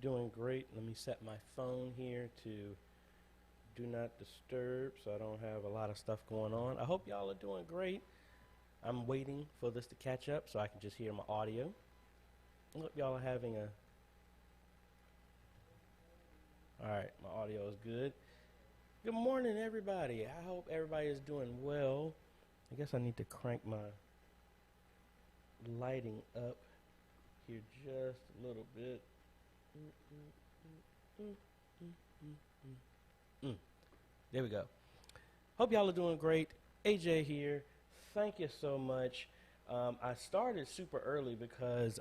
doing great. Let me set my phone here to do not disturb so I don't have a lot of stuff going on. I hope y'all are doing great. I'm waiting for this to catch up so I can just hear my audio. I hope y'all are having a... Alright, my audio is good. Good morning, everybody. I hope everybody is doing well. I guess I need to crank my lighting up here just a little bit. There we go. Hope y'all are doing great. AJ here. Thank you so much. I started super early because,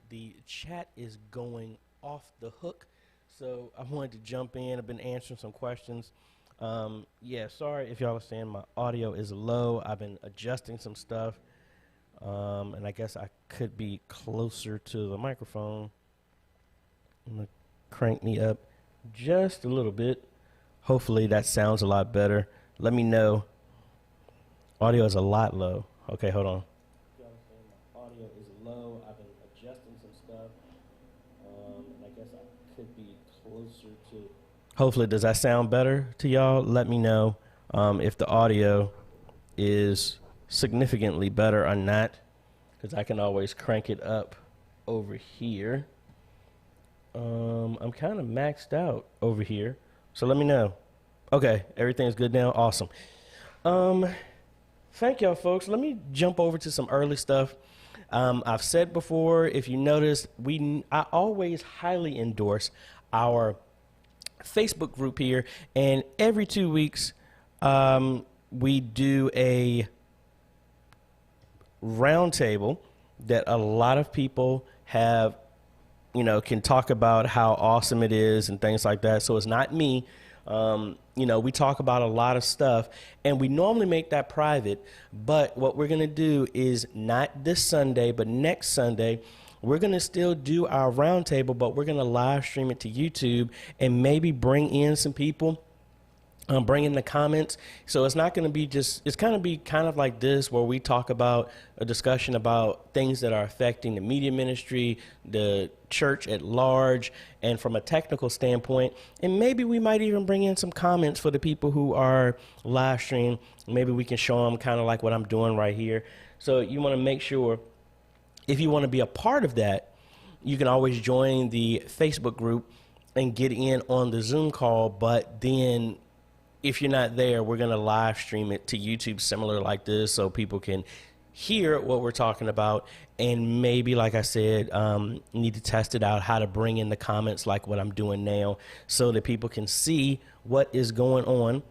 the chat is going off the hook. So I wanted to jump in. I've been answering some questions. Sorry if y'all are saying my audio is low. I've been adjusting some stuff. And I guess I could be closer to the microphone. I'm going to crank me up just a little bit. Hopefully that sounds a lot better. Let me know. Audio is a lot low. Okay, hold on. My audio is low. I've been adjusting some stuff. And I guess I could be closer to... Hopefully, does that sound better to y'all? Let me know if the audio is significantly better or not, because I can always crank it up over here. I'm kind of maxed out over here, so let me know. Okay, everything's good now. Awesome. Thank y'all, folks. Let me jump over to some early stuff. I've said before, if you noticed, I always highly endorse our Facebook group here, and every 2 weeks we do a roundtable that a lot of people have, can talk about how awesome it is and things like that. So it's not me. We talk about a lot of stuff, and we normally make that private. But what we're going to do is not this Sunday, but next Sunday, we're going to still do our roundtable, but we're going to live stream it to YouTube and maybe bring in some people. Bring in the comments. So it's not going to be it's going to be kind of like this, where we talk about a discussion about things that are affecting the media ministry, the church at large, and from a technical standpoint. And maybe we might even bring in some comments for the people who are live stream. Maybe we can show them kind of like what I'm doing right here. So you want to make sure, if you want to be a part of that, you can always join the Facebook group and get in on the Zoom call. But then if you're not there, we're going to live stream it to YouTube similar like this, so people can hear what we're talking about. And maybe, like I said, need to test it out, how to bring in the comments like what I'm doing now, so that people can see what is going on.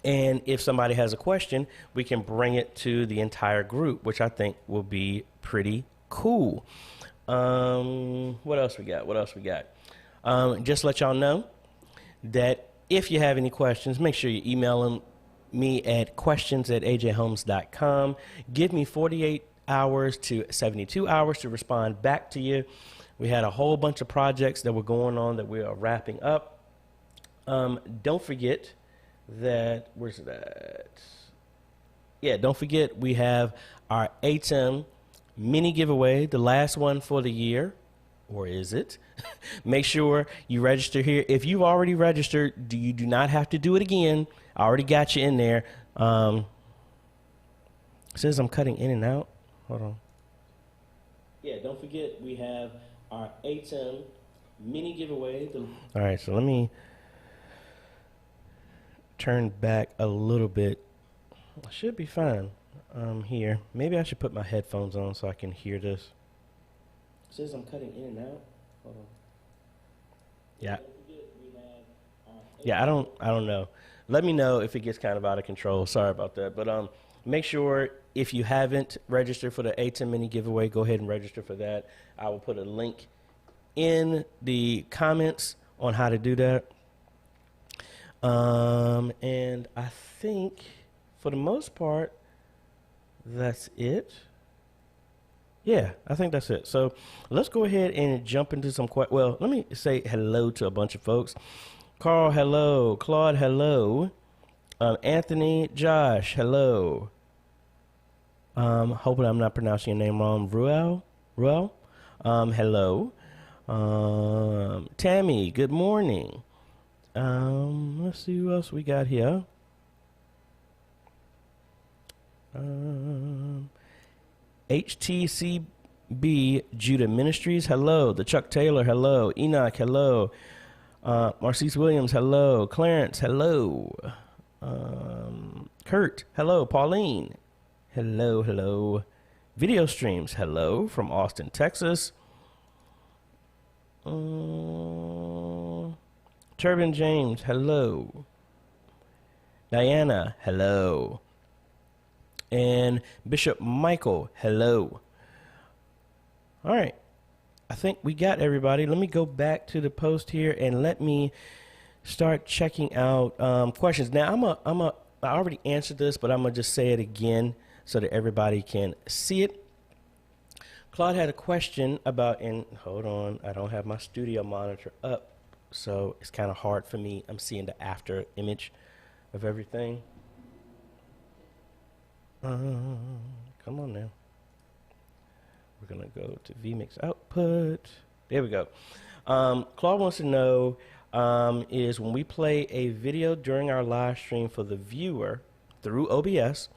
And if somebody has a question, we can bring it to the entire group, which I think will be pretty cool. What else we got? Just let y'all know that if you have any questions, make sure you email them me at questions@ajayhomes.com. Give me 48 hours to 72 hours to respond back to you. We had a whole bunch of projects that were going on that we are wrapping up. Don't forget that, where's that? Yeah, don't forget we have our ATEM mini giveaway, the last one for the year. Or is it? Make sure you register here. If you've already registered, you do not have to do it again. I already got you in there. It says I'm cutting in and out. Hold on. Yeah, don't forget we have our ATEM mini giveaway. All right, so let me turn back a little bit. I should be fine here. Maybe I should put my headphones on so I can hear this. It says I'm cutting in and out. Hold on. Yeah. Yeah, I don't know. Let me know if it gets kind of out of control. Sorry about that. But make sure, if you haven't registered for the ATEM mini giveaway, go ahead and register for that. I will put a link in the comments on how to do that. And I think for the most part, that's it. Yeah, I think that's it. So let's go ahead and jump into some well, let me say hello to a bunch of folks. Carl, hello. Claude, hello. Anthony, Josh, hello. Hopefully I'm not pronouncing your name wrong. Ruel, hello. Tammy, good morning. Let's see who else we got here. HTCB Judah Ministries, hello. The Chuck Taylor, hello. Enoch, hello. Marcise Williams, hello. Clarence, hello. Kurt, hello. Pauline, hello. Video Streams, hello from Austin, Texas. Turbin James, hello. Diana, hello. And Bishop Michael, hello. All right. I think we got everybody. Let me go back to the post here and let me start checking out questions. Now, I already answered this, but I'm going to just say it again so that everybody can see it. Claude had a question about, and hold on, I don't have my studio monitor up, so it's kind of hard for me. I'm seeing the after image of everything. Come on now. We're going to go to vMix output. There we go. Claude wants to know is when we play a video during our live stream for the viewer through OBS,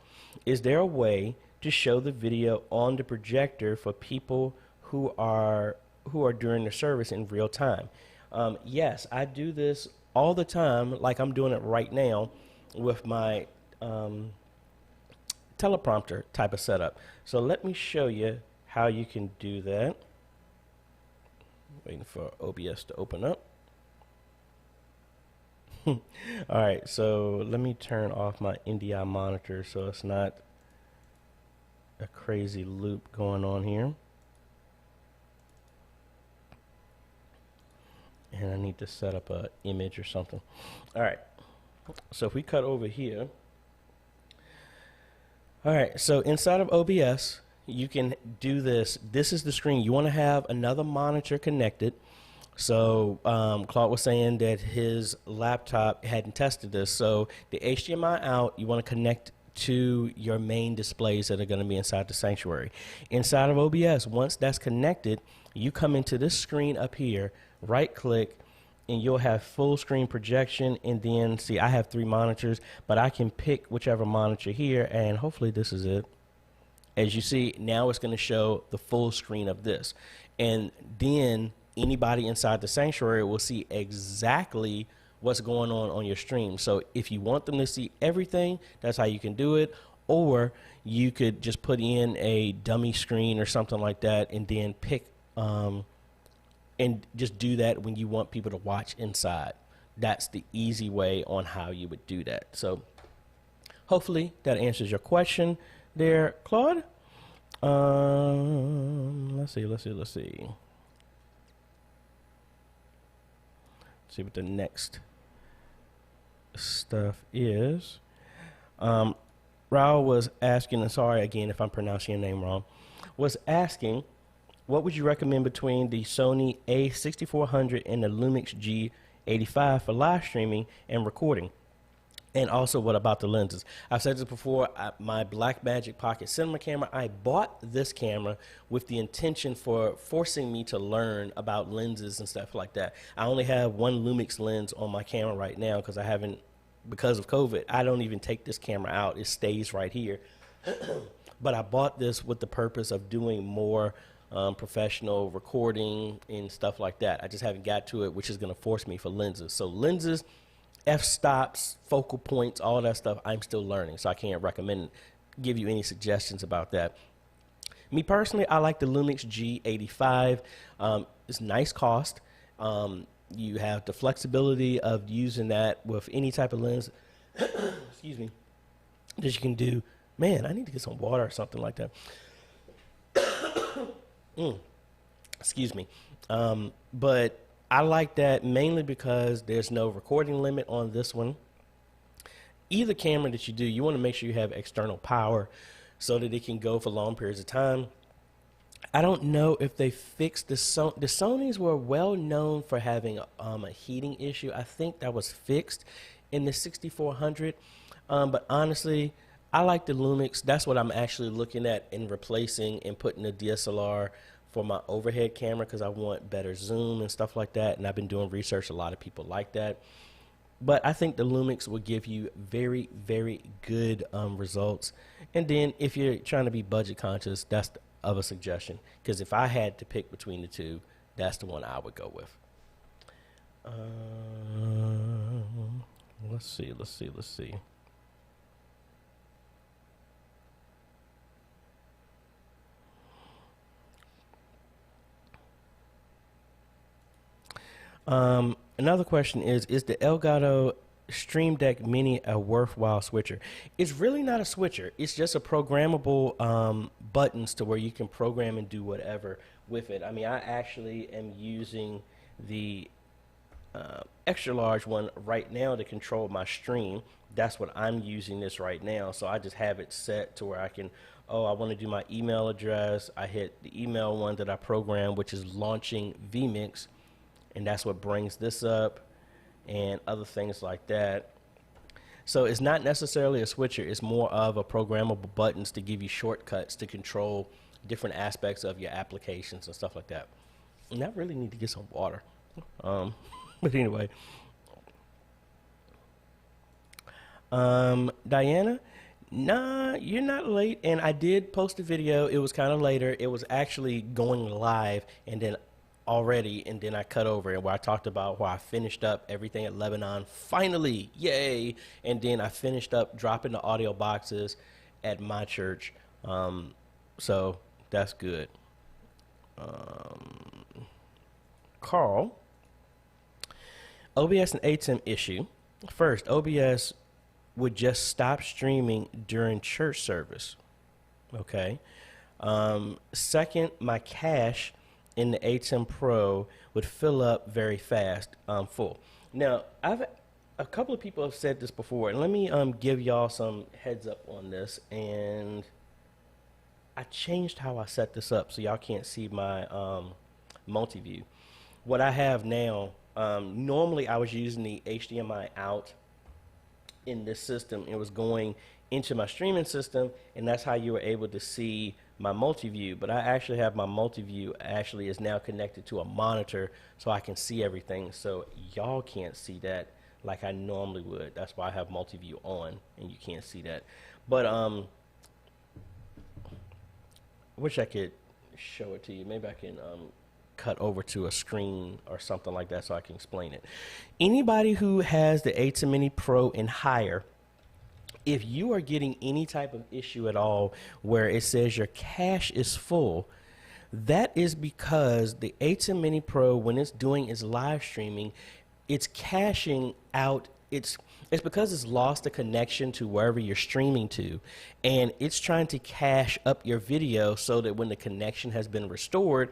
is there a way to show the video on the projector for people who are during the service in real time? Yes, I do this all the time, like I'm doing it right now with my teleprompter type of setup. So let me show you how you can do that. Waiting for OBS to open up. All right, so let me turn off my NDI monitor so it's not a crazy loop going on here. And I need to set up an image or something. All right, so if we cut over here. All right, so inside of OBS, you can do this. This is the screen. You want to have another monitor connected. So Claude was saying that his laptop hadn't tested this. So the HDMI out, you want to connect to your main displays that are going to be inside the sanctuary. Inside of OBS, once that's connected, you come into this screen up here, right click, and you'll have full screen projection. And then see, I have 3 monitors, but I can pick whichever monitor here, and hopefully this is it. As you see, now it's going to show the full screen of this. And then anybody inside the sanctuary will see exactly what's going on your stream. So if you want them to see everything, that's how you can do it. Or you could just put in a dummy screen or something like that and then pick and just do that when you want people to watch inside. That's the easy way on how you would do that. So hopefully that answers your question there, Claude. Let's see. See what the next stuff is. Raul was asking, and sorry again if I'm pronouncing your name wrong, was asking, what would you recommend between the Sony A6400 and the Lumix G85 for live streaming and recording? And also, what about the lenses? I've said this before, my Blackmagic Pocket Cinema camera, I bought this camera with the intention for forcing me to learn about lenses and stuff like that. I only have one Lumix lens on my camera right now because because of COVID, I don't even take this camera out. It stays right here. But I bought this with the purpose of doing more professional recording and stuff like that. I just haven't got to it, which is going to force me for lenses. So lenses, f-stops, focal points, all that stuff, I'm still learning, so I can't give you any suggestions about that. Me personally, I like the Lumix G85. It's nice cost. You have the flexibility of using that with any type of lens, excuse me, that you can do. Man, I need to get some water or something like that. Excuse me. But I like that mainly because there's no recording limit on this one. Either camera that you do, you want to make sure you have external power so that it can go for long periods of time. I don't know if they fixed the Sonys were well known for having a heating issue. I think that was fixed in the 6400. But honestly, I like the Lumix. That's what I'm actually looking at in replacing and putting the DSLR for my overhead camera because I want better zoom and stuff like that. And I've been doing research. A lot of people like that. But I think the Lumix will give you very, very good results. And then if you're trying to be budget conscious, that's the other suggestion. Because if I had to pick between the two, that's the one I would go with. Let's see. Another question is the Elgato Stream Deck Mini a worthwhile switcher? It's really not a switcher. It's just a programmable buttons to where you can program and do whatever with it. I mean, I actually am using the extra large one right now to control my stream. That's what I'm using this right now. So I just have it set to where I can, I want to do my email address. I hit the email one that I programmed, which is launching vMix. And that's what brings this up and other things like that. So it's not necessarily a switcher. It's more of a programmable buttons to give you shortcuts to control different aspects of your applications and stuff like that. And I really need to get some water. But anyway. Diana, nah, you're not late. And I did post a video. It was kind of later. It was actually going live and then I cut over and where I talked about where I finished up everything at Lebanon, finally, yay. And then I finished up dropping the audio boxes at my church. So that's good. Carl, OBS and ATEM issue. First, OBS would just stop streaming during church service. Okay. Second, my cache in the ATEM Pro would fill up very fast, full. Now, a couple of people have said this before, and let me give y'all some heads up on this. And I changed how I set this up so y'all can't see my multi-view. What I have now, normally I was using the HDMI out in this system. It was going into my streaming system, and that's how you were able to see my multi-view. But I actually have my multi-view actually is now connected to a monitor so I can see everything, so y'all can't see that like I normally would. That's why I have multi-view on and you can't see that. But I wish I could show it to you. Maybe I can cut over to a screen or something like that so I can explain it. Anybody who has the ATEM Mini Pro and higher, if you are getting any type of issue at all where it says your cache is full, that is because the ATEM Mini Pro, when it's doing its live streaming, it's caching out. It's because it's lost the connection to wherever you're streaming to, and it's trying to cache up your video so that when the connection has been restored,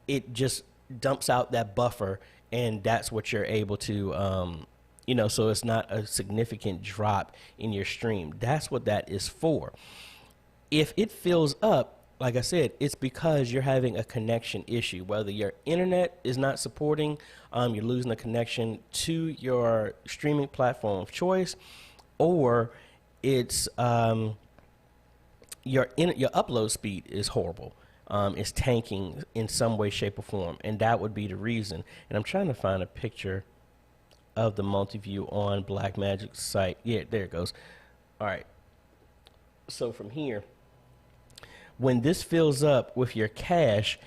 it just dumps out that buffer, and that's what you're able to so it's not a significant drop in your stream. That's what that is for. If it fills up, like I said, it's because you're having a connection issue. Whether your internet is not supporting, you're losing a connection to your streaming platform of choice, or it's your upload speed is horrible. It's tanking in some way, shape, or form, and that would be the reason. And I'm trying to find a picture of the multi-view on Blackmagic's site. Yeah, there it goes. All right. So from here, when this fills up with your cache,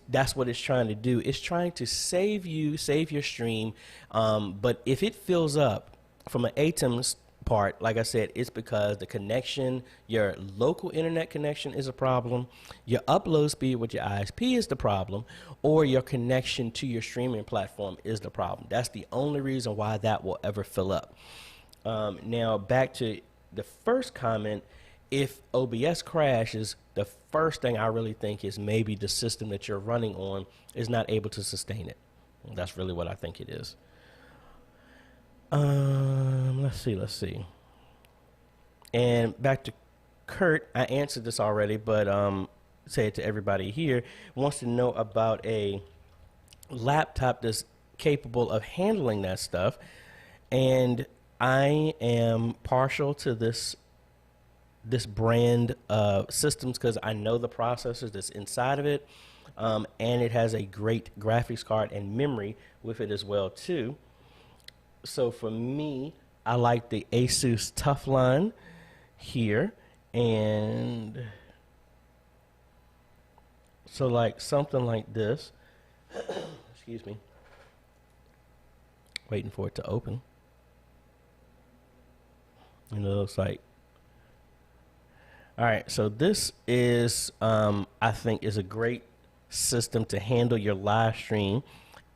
that's what it's trying to do. It's trying to save your stream. But if it fills up from an ATEM's part, like I said, it's because the connection, your local internet connection is a problem, your upload speed with your ISP is the problem, or your connection to your streaming platform is the problem. That's the only reason why that will ever fill up. Now back to the first comment, if OBS crashes, the first thing I really think is maybe the system that you're running on is not able to sustain it. That's really what I think it is. Let's see. And back to Kurt, I answered this already, but say it to everybody here, wants to know about a laptop that's capable of handling that stuff. And I am partial to this brand of systems because I know the processors that's inside of it. and it has a great graphics card and memory with it as well too. So for me, I like the Asus Tough Line here, and so like something like this. Excuse me. Waiting for it to open. And it looks like. All right, so this is, I think, is a great system to handle your live stream,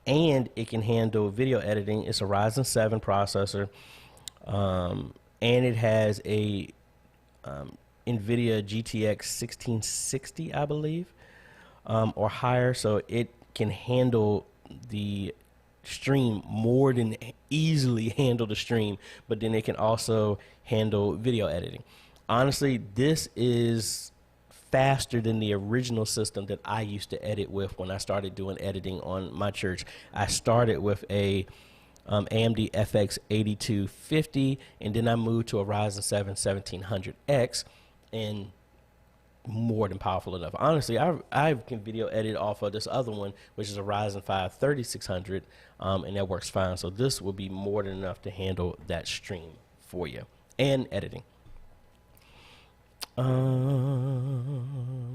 and it can handle video editing. It's a Ryzen 7 processor, and it has a NVIDIA GTX 1660, I believe, or higher, so it can handle the stream more than easily handle the stream, but then it can also handle video editing. Honestly, this is faster than the original system that I used to edit with when I started doing editing on my church. I started with a AMD FX 8250, and then I moved to a Ryzen 7 1700X, and more than powerful enough. Honestly, I can video edit off of this other one, which is a Ryzen 5 3600, and that works fine. So this will be more than enough to handle that stream for you and editing.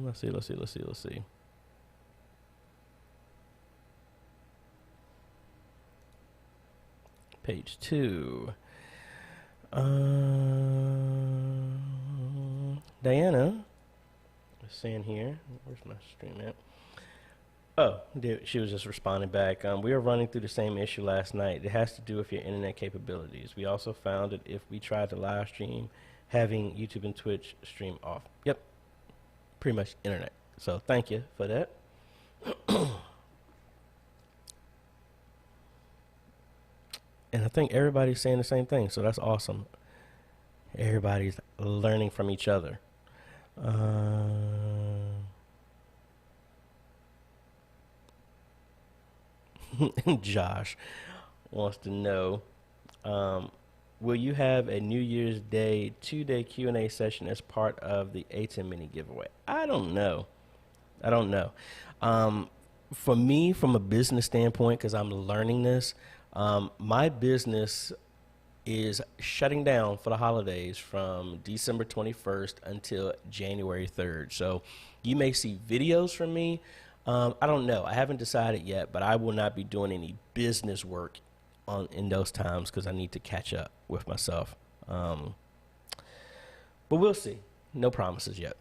Let's see. Page 2. Diana is saying here, where's my stream at? Oh, she was just responding back. We were running through the same issue last night. It has to do with your internet capabilities. We also found that if we tried to live stream, having YouTube and Twitch stream off. Yep, pretty much internet. So thank you for that. And I think everybody's saying the same thing, so that's awesome. Everybody's learning from each other. Josh wants to know, will you have a New Year's Day 2-day Q&A session as part of the A10 mini giveaway? I don't know. For me, from a business standpoint, because I'm learning this, my business is shutting down for the holidays from December 21st until January 3rd. So you may see videos from me. I don't know. I haven't decided yet, but I will not be doing any business work in those times because I need to catch up with myself. But we'll see. No promises yet.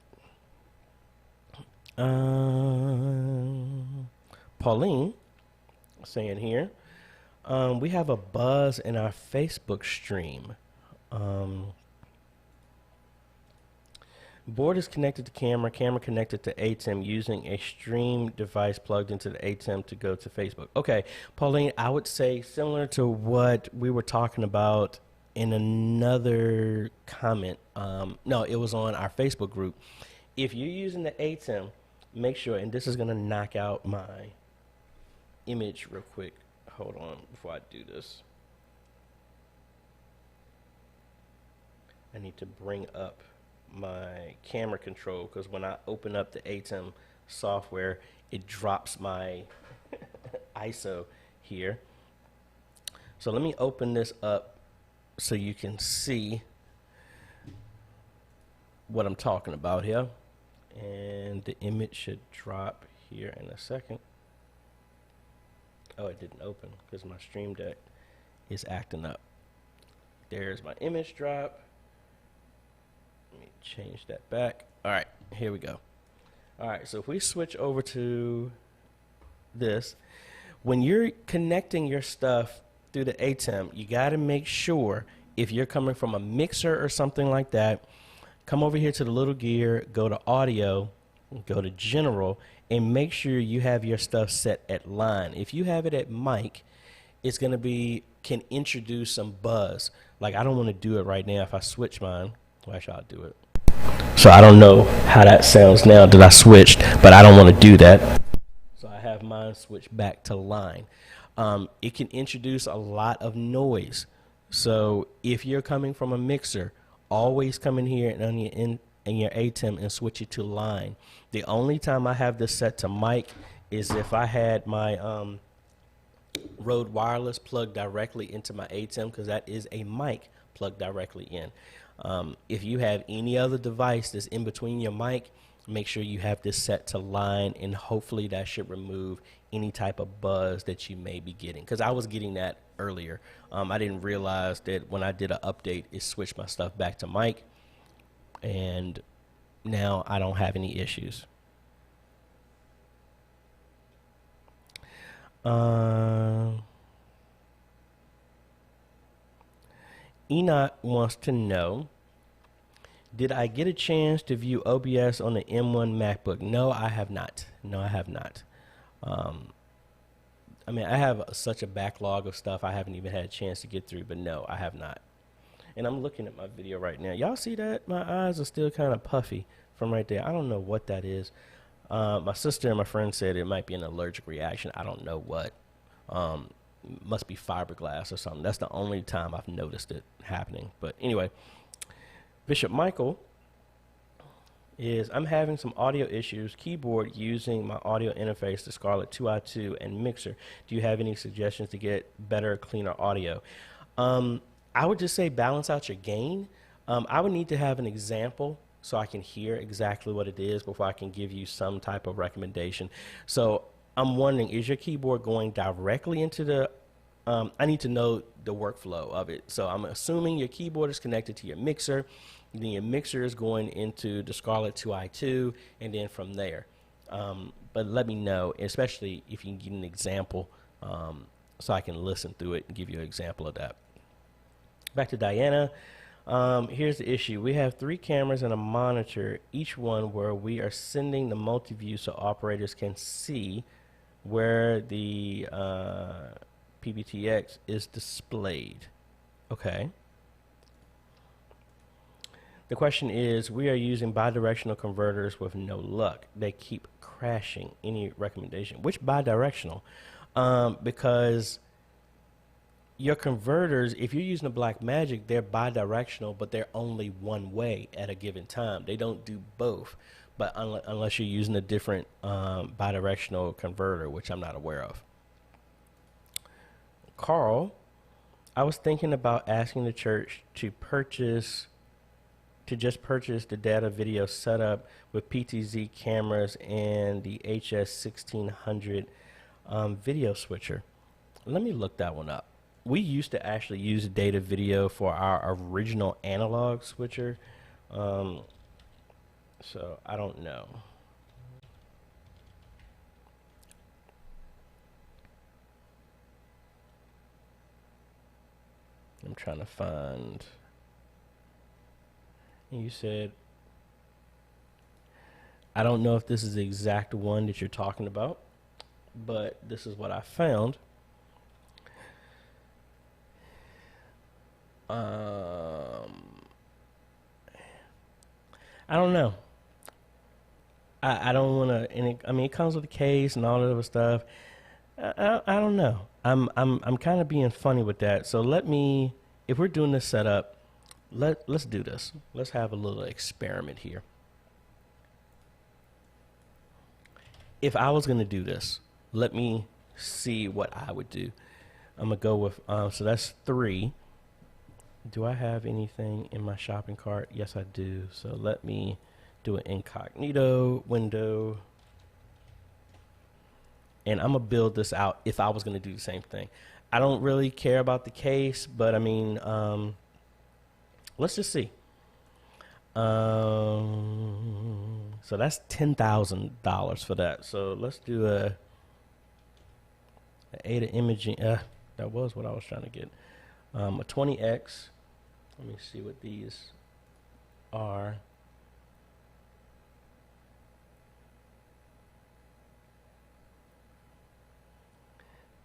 Pauline saying here, we have a buzz in our Facebook stream. Board is connected to camera connected to ATEM using a stream device plugged into the ATEM to go to Facebook. Okay, Pauline, I would say similar to what we were talking about in another comment. No, it was on our Facebook group. If you're using the ATEM, make sure, and this is going to knock out my image real quick. Hold on before I do this. I need to bring up my camera control because when I open up the ATEM software, it drops my ISO here. So let me open this up so you can see what I'm talking about here. And the image should drop here in a second. Oh, it didn't open because my Stream Deck is acting up. There's my image drop. Let me change that back. All right, here we go. All right, so if we switch over to this, when you're connecting your stuff through the ATEM, you got to make sure if you're coming from a mixer or something like that, come over here to the little gear, go to audio, go to general, and make sure you have your stuff set at line. If you have it at mic, it's going to can introduce some buzz. Like I don't want to do it right now. If I switch mine, well, actually I'll do it. So I don't know how that sounds now that I switched, but I don't want to do that. So I have mine switched back to line. It can introduce a lot of noise. So if you're coming from a mixer, always come in here and on your ATEM and switch it to line. The only time I have this set to mic is if I had my Rode Wireless plugged directly into my ATEM, because that is a mic plugged directly in. If you have any other device that's in between your mic, make sure you have this set to line, and hopefully that should remove any type of buzz that you may be getting, because I was getting that earlier. I didn't realize that when I did an update, it switched my stuff back to mic, and now I don't have any issues. Enoch wants to know, did I get a chance to view OBS on the M1 MacBook? No, I have not. No, I have not. I mean, I have such a backlog of stuff I haven't even had a chance to get through, but no, I have not. And I'm looking at my video right now. Y'all see that? My eyes are still kind of puffy from right there. I don't know what that is. My sister and my friend said it might be an allergic reaction. I don't know what. Must be fiberglass or something. That's the only time I've noticed it happening. But anyway, Bishop Michael is, I'm having some audio issues, keyboard using my audio interface, the Scarlett 2i2 and mixer. Do you have any suggestions to get better, cleaner audio? I would just say balance out your gain. I would need to have an example so I can hear exactly what it is before I can give you some type of recommendation. So I'm wondering, is your keyboard going directly into the, I need to know the workflow of it. So I'm assuming your keyboard is connected to your mixer, then your mixer is going into the Scarlett 2i2, and then from there. But let me know, especially if you can get an example, so I can listen through it and give you an example of that. Back to Diana. Here's the issue. We have 3 cameras and a monitor, each one where we are sending the multi-view so operators can see where the PBTX is displayed. Okay. The question is, we are using bidirectional converters with no luck. They keep crashing. Any recommendation? Which bidirectional? Because your converters, if you're using a Blackmagic, they're bidirectional, but they're only one way at a given time. They don't do both, but unless you're using a different bidirectional converter, which I'm not aware of. Carl, I was thinking about asking the church to just purchase the data video setup with PTZ cameras and the HS1600 video switcher. Let me look that one up. We used to actually use data video for our original analog switcher, so I don't know. I'm trying to find. You said, I don't know if this is the exact one that you're talking about, but this is what I found. I don't know. I don't want to. I mean, it comes with a case and all that other stuff. I don't know. I'm kind of being funny with that. So let me, if we're doing this setup, let's do this. Let's have a little experiment here. If I was going to do this, let me see what I would do. I'm going to go with, so that's 3. Do I have anything in my shopping cart? Yes, I do. So let me do an incognito window. And I'm going to build this out if I was going to do the same thing. I don't really care about the case, but I mean, let's just see. So that's $10,000 for that. So let's do a Ada imaging. That was what I was trying to get. A 20X. Let me see what these are.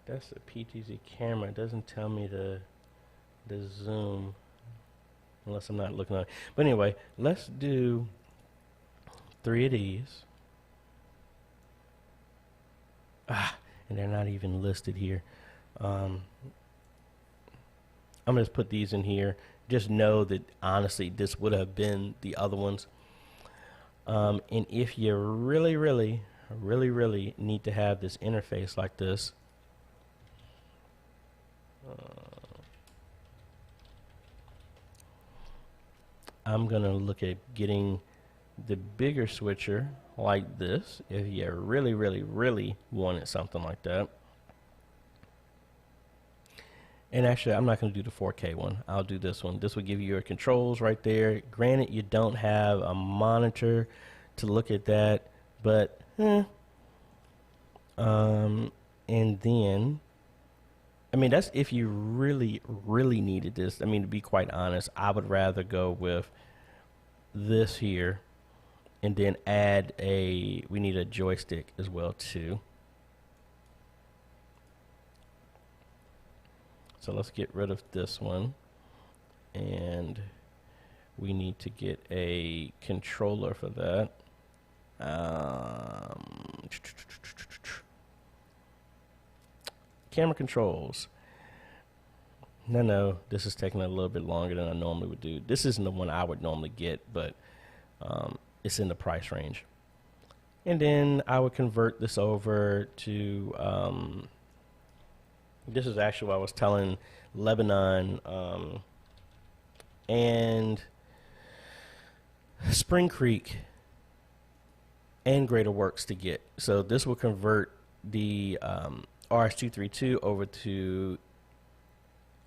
That's a PTZ camera. It doesn't tell me the zoom unless I'm not looking at it. But anyway, let's do 3 of these. And they're not even listed here. I'm gonna just put these in here. Just know that honestly, this would have been the other ones. And if you really, really, really need to have this interface like this. I'm gonna look at getting the bigger switcher like this if you really wanted something like that. And actually, I'm not going to do the 4K one. I'll do this one. This will give you your controls right there. Granted, you don't have a monitor to look at that, but and then, I mean, that's if you really needed this. I mean, to be quite honest, I would rather go with this here and then add we need a joystick as well too. So let's get rid of this one, and we need to get a controller for that. Camera controls. No, this is taking a little bit longer than I normally would do. This isn't the one I would normally get, but it's in the price range. And then I would convert this over to this is actually what I was telling Lebanon and Spring Creek and Greater Works to get. So this will convert the RS-232 over to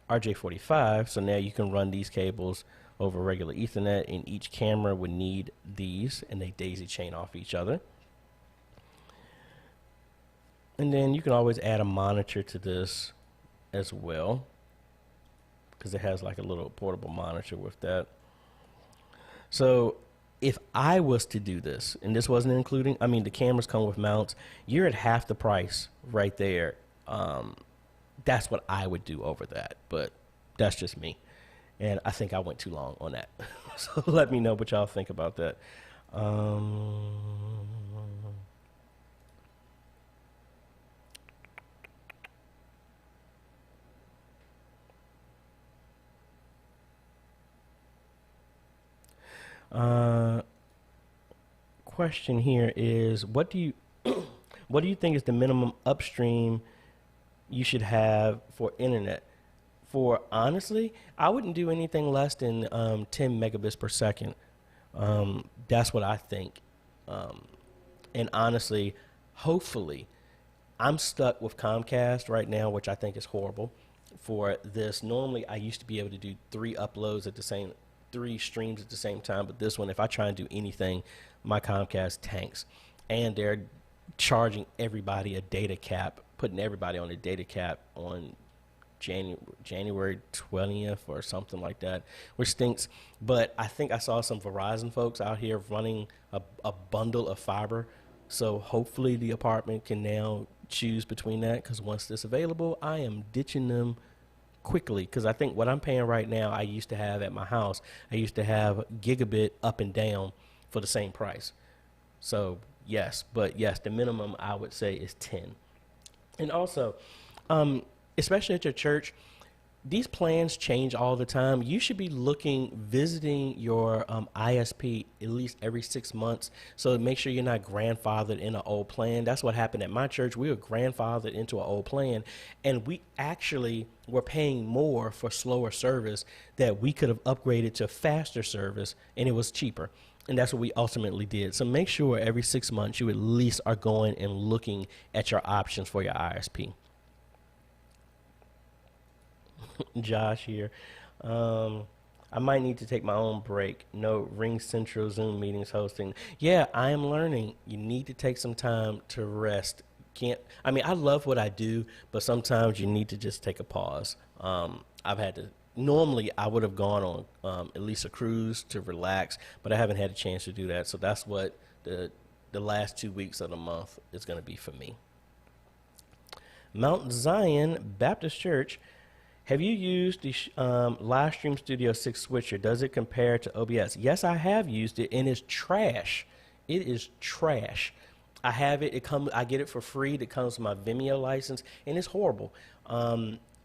RJ45. So now you can run these cables over regular Ethernet, and each camera would need these, and they daisy chain off each other. And then you can always add a monitor to this as well, because it has like a little portable monitor with that. So if I was to do this, and this wasn't including, I mean, the cameras come with mounts, you're at half the price right there. That's what I would do over that, but that's just me. And I think I went too long on that. So let me know what y'all think about that. Question here is, what do you what do you think is the minimum upstream you should have for internet? For honestly, I wouldn't do anything less than 10 megabits per second. That's what I think. And honestly, hopefully, I'm stuck with Comcast right now, which I think is horrible for this. Normally, I used to be able to do 3 streams at the same time, but this one, if I try and do anything, my Comcast tanks. And they're charging everybody a data cap, putting everybody on a data cap on January 20th or something like that, which stinks. But I think I saw some Verizon folks out here running a bundle of fiber, so hopefully the apartment can now choose between that, because once this available, I am ditching them quickly, because I think what I'm paying right now, I used to have at my house. I used to have gigabit up and down for the same price. So yes, but yes, the minimum I would say is 10. And also, especially at your church, these plans change all the time. You should be visiting your ISP at least every 6 months. So make sure you're not grandfathered in an old plan. That's what happened at my church. We were grandfathered into an old plan, and we actually were paying more for slower service that we could have upgraded to faster service, and it was cheaper. And that's what we ultimately did. So make sure every 6 months you at least are going and looking at your options for your ISP. Josh here. I might need to take my own break. No Ring Central Zoom meetings hosting. Yeah, I am learning. You need to take some time to rest. I love what I do, but sometimes you need to just take a pause. Normally I would have gone on at least a cruise to relax, but I haven't had a chance to do that. So that's what the last 2 weeks of the month is going to be for me. Mount Zion Baptist Church. Have you used the Livestream Studio 6 switcher? Does it compare to OBS? Yes, I have used it, and it's trash. It is trash. I have it. I get it for free. It comes with my Vimeo license, and it's horrible.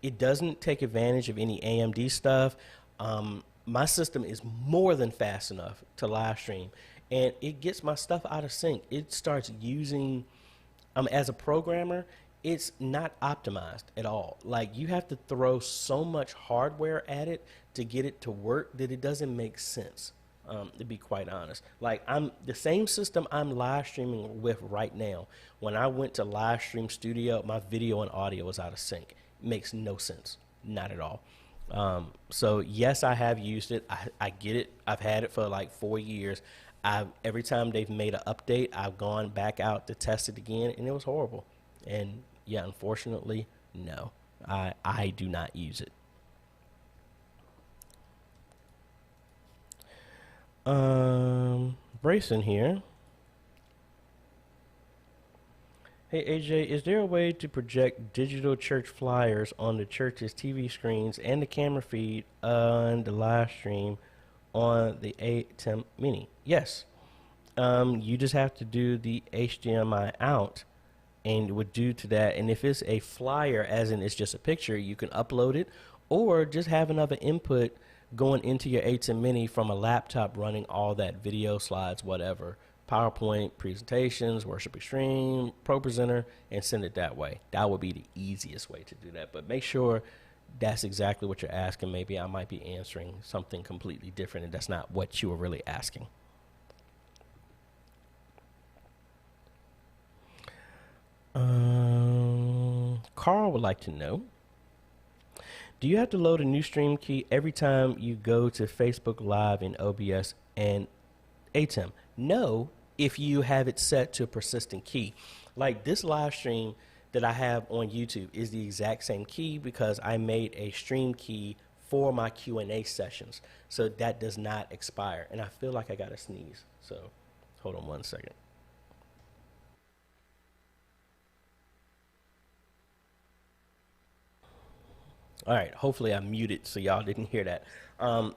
It doesn't take advantage of any AMD stuff. My system is more than fast enough to live stream. and it gets my stuff out of sync. It starts using, as a programmer, it's not optimized at all. Like, you have to throw so much hardware at it to get it to work that it doesn't make sense. To be quite honest, like, I'm the same system I'm live streaming with right now. When I went to Live Stream Studio, my video and audio was out of sync. It makes no sense, not at all. So yes, I have used it. I get it. I've had it for like 4 years. Every time they've made an update, I've gone back out to test it again, and it was horrible. And yeah, unfortunately, no, I do not use it. Brayson here. Hey AJ, is there a way to project digital church flyers on the church's TV screens and the camera feed on the live stream on the ATEM Mini? Yes. You just have to do the HDMI out, and would do to that. And if it's a flyer, as in it's just a picture, you can upload it, or just have another input going into your ATEM Mini from a laptop running all that video, slides, whatever, PowerPoint, presentations, Worship Extreme, Pro Presenter, and send it that way. That would be the easiest way to do that. But make sure that's exactly what you're asking. Maybe I might be answering something completely different, and that's not what you were really asking. Carl would like to know, do you have to load a new stream key every time you go to Facebook Live in OBS and ATEM? No, if you have it set to a persistent key. Like this live stream that I have on YouTube is the exact same key because I made a stream key for my Q&A sessions. So that does not expire. And I feel like I got to sneeze. So hold on one second. All right, hopefully I muted so y'all didn't hear that.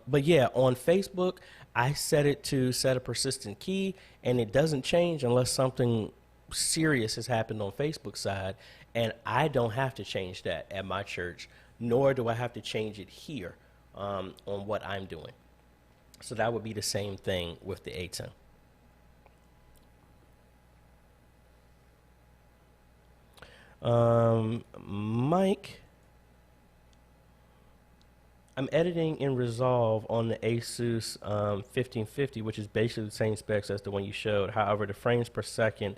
But yeah, on Facebook, I set it to set a persistent key, and it doesn't change unless something serious has happened on Facebook side, and I don't have to change that at my church, nor do I have to change it here on what I'm doing. So that would be the same thing with the ATEM. Mike, I'm editing in Resolve on the Asus 1550, which is basically the same specs as the one you showed. However, the frames per second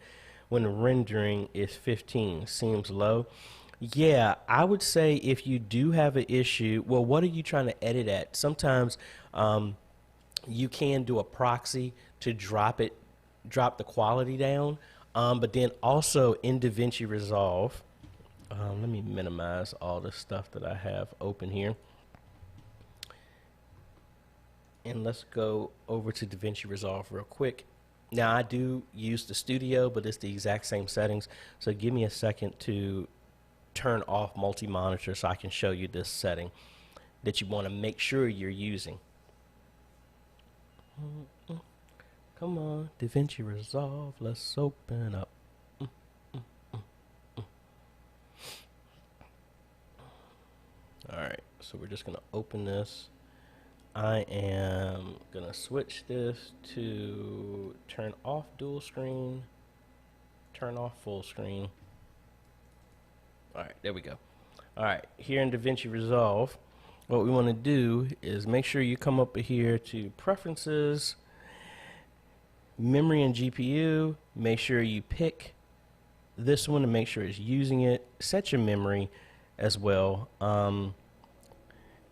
when rendering is 15. Seems low. Yeah, I would say if you do have an issue, well, what are you trying to edit at? Sometimes you can do a proxy to drop the quality down. But then also in DaVinci Resolve, let me minimize all the stuff that I have open here. And let's go over to DaVinci Resolve real quick. Now I do use the studio, but it's the exact same settings. So give me a second to turn off multi-monitor so I can show you this setting that you want to make sure you're using. Come on, DaVinci Resolve, let's open up. All right, so we're just gonna open this. I am gonna switch this to turn off dual screen, turn off full screen. All right, there we go. All right, here in DaVinci Resolve, what we want to do is make sure you come up here to Preferences, Memory and GPU. Make sure you pick this one to make sure it's using it. Set your memory as well. And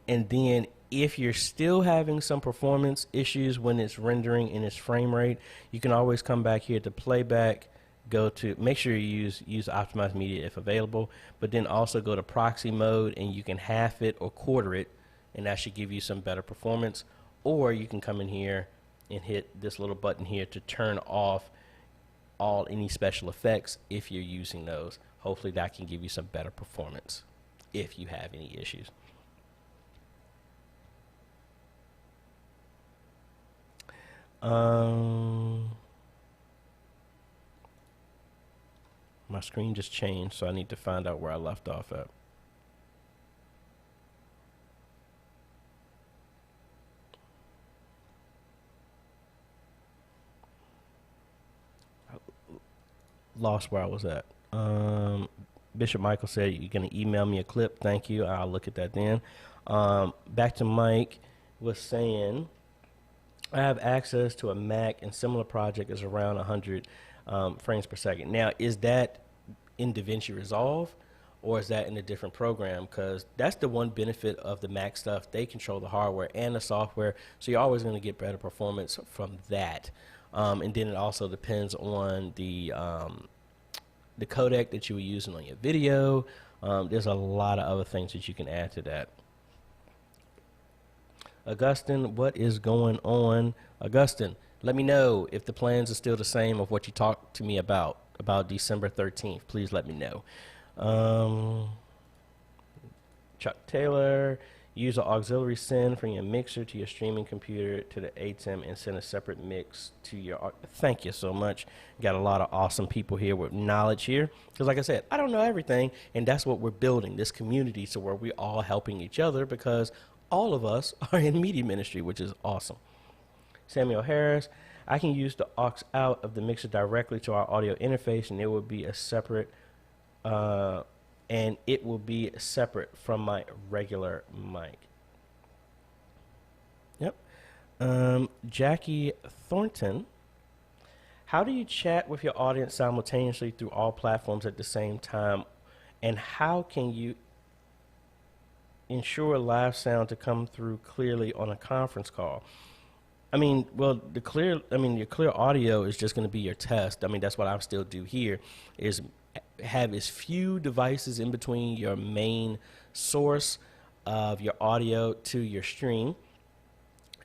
then if you're still having some performance issues when it's rendering in its frame rate, you can always come back here to playback, go to, make sure you use optimized media if available, but then also go to proxy mode and you can half it or quarter it, and that should give you some better performance. Or you can come in here and hit this little button here to turn off any special effects if you're using those. Hopefully that can give you some better performance if you have any issues. My screen just changed, so I need to find out where I left off at. lost where I was at. Bishop Michael said you're going to email me a clip. Thank you. I'll look at that then. Back to Mike was saying, I have access to a Mac and similar project is around 100 frames per second. Now, is that in DaVinci Resolve or is that in a different program? Because that's the one benefit of the Mac stuff. They control the hardware and the software, so you're always going to get better performance from that. And then it also depends on the codec that you were using on your video. There's a lot of other things that you can add to that. Augustine, what is going on? Augustine, let me know if the plans are still the same of what you talked to me about December 13th. Please let me know. Chuck Taylor, use an auxiliary send from your mixer to your streaming computer to the ATEM and send a separate mix to your. Thank you so much. Got a lot of awesome people here with knowledge here. Because like I said, I don't know everything, and that's what we're building, this community, so where we're all helping each other because all of us are in media ministry, which is awesome. Samuel Harris, I can use the aux out of the mixer directly to our audio interface, and it will be a separate, from my regular mic. Yep. Jackie Thornton, how do you chat with your audience simultaneously through all platforms at the same time, and how can you ensure live sound to come through clearly on a conference call? I mean, well, your clear audio is just going to be your test. I mean, that's what I still do here, is have as few devices in between your main source of your audio to your stream.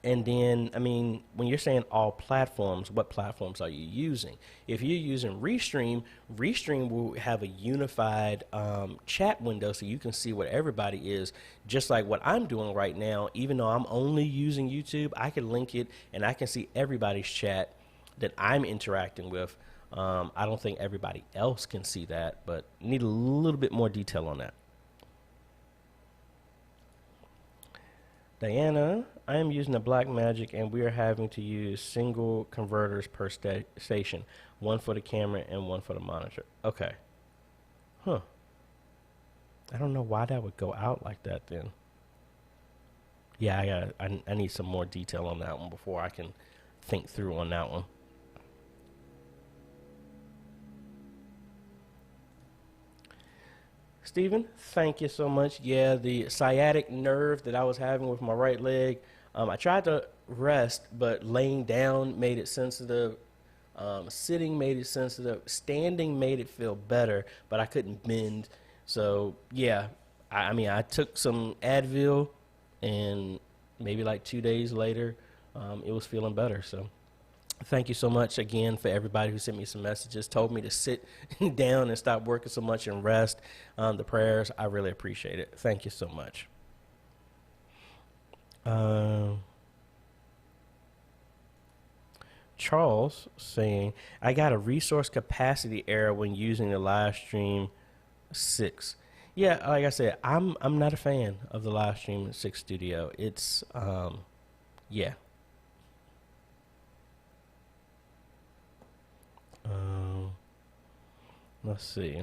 And then, I mean, when you're saying all platforms, what platforms are you using? If you're using Restream, Restream will have a unified chat window so you can see what everybody is. Just like what I'm doing right now, even though I'm only using YouTube, I can link it and I can see everybody's chat that I'm interacting with. I don't think everybody else can see that, but need a little bit more detail on that. Diana, I am using a Blackmagic and we are having to use single converters per station, one for the camera and one for the monitor. Okay. Huh. I don't know why that would go out like that then. Yeah, I need some more detail on that one before I can think through on that one. Stephen, thank you so much. Yeah, the sciatic nerve that I was having with my right leg, I tried to rest, but laying down made it sensitive. Sitting made it sensitive. Standing made it feel better, but I couldn't bend. So, yeah, I mean, I took some Advil, and maybe like 2 days later, it was feeling better. So thank you so much again for everybody who sent me some messages, told me to sit down and stop working so much and rest. The prayers, I really appreciate it. Thank you so much. Charles saying, I got a resource capacity error when using the live stream 6. Yeah, like I said, I'm not a fan of the live stream 6 studio. It's yeah. Let's see.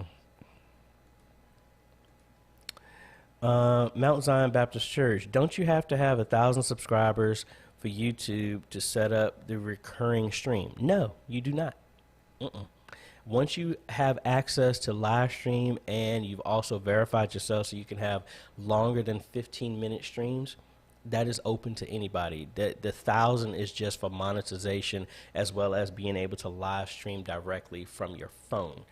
Mount Zion Baptist Church. Don't you have to have 1,000 subscribers for YouTube to set up the recurring stream? No, you do not. Once you have access to live stream and you've also verified yourself so you can have longer than 15-minute streams, that is open to anybody. The 1,000 is just for monetization as well as being able to live stream directly from your phone.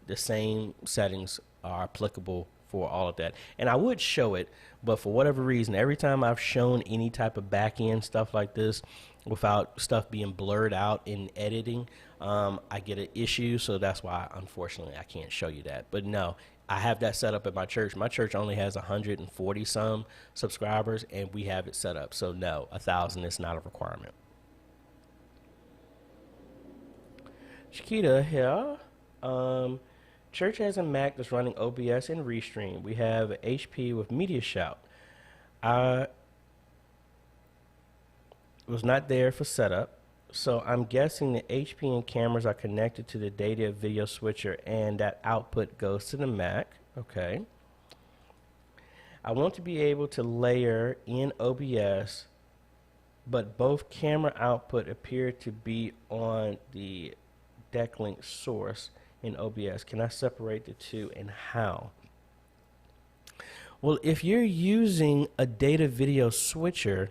The same settings are applicable for all of that. And I would show it, but for whatever reason, every time I've shown any type of back-end stuff like this without stuff being blurred out in editing, I get an issue. So that's why, unfortunately, I can't show you that. But no, I have that set up at my church. My church only has 140 some subscribers, and we have it set up. So no, 1,000 is not a requirement. Chiquita here. Church has a Mac that's running OBS and Restream. We have HP with Media Shout. I was not there for setup. So I'm guessing the HPN cameras are connected to the data video switcher and that output goes to the Mac. Okay. I want to be able to layer in OBS, but both camera output appear to be on the deck link source in OBS. Can I separate the two and how? Well, if you're using a data video switcher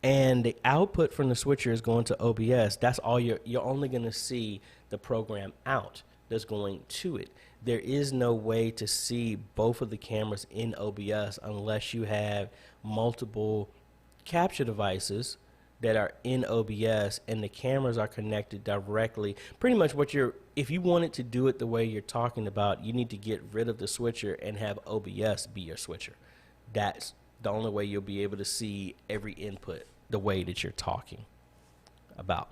and the output from the switcher is going to OBS, that's all you're only going to see the program out that's going to it. There is no way to see both of the cameras in OBS unless you have multiple capture devices that are in OBS and the cameras are connected directly. Pretty much if you wanted to do it the way you're talking about, you need to get rid of the switcher and have OBS be your switcher. That's the only way you'll be able to see every input the way that you're talking about.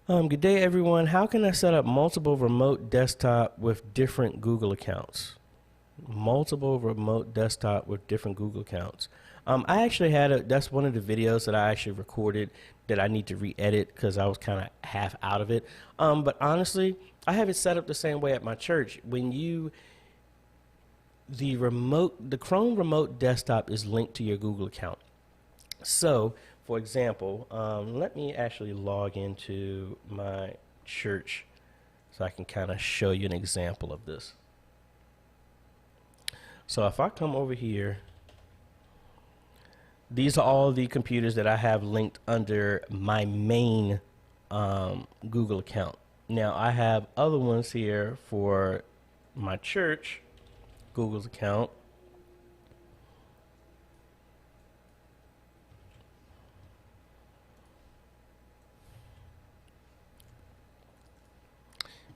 Good day, everyone. How can I set up multiple remote desktop with different Google accounts? Multiple remote desktop with different Google accounts. I actually that's one of the videos that I actually recorded that I need to re-edit because I was kind of half out of it. But honestly, I have it set up the same way at my church. When the Chrome remote desktop is linked to your Google account. So, for example, let me actually log into my church so I can kind of show you an example of this. So if I come over here, these are all the computers that I have linked under my main Google account. Now I have other ones here for my church Google's account.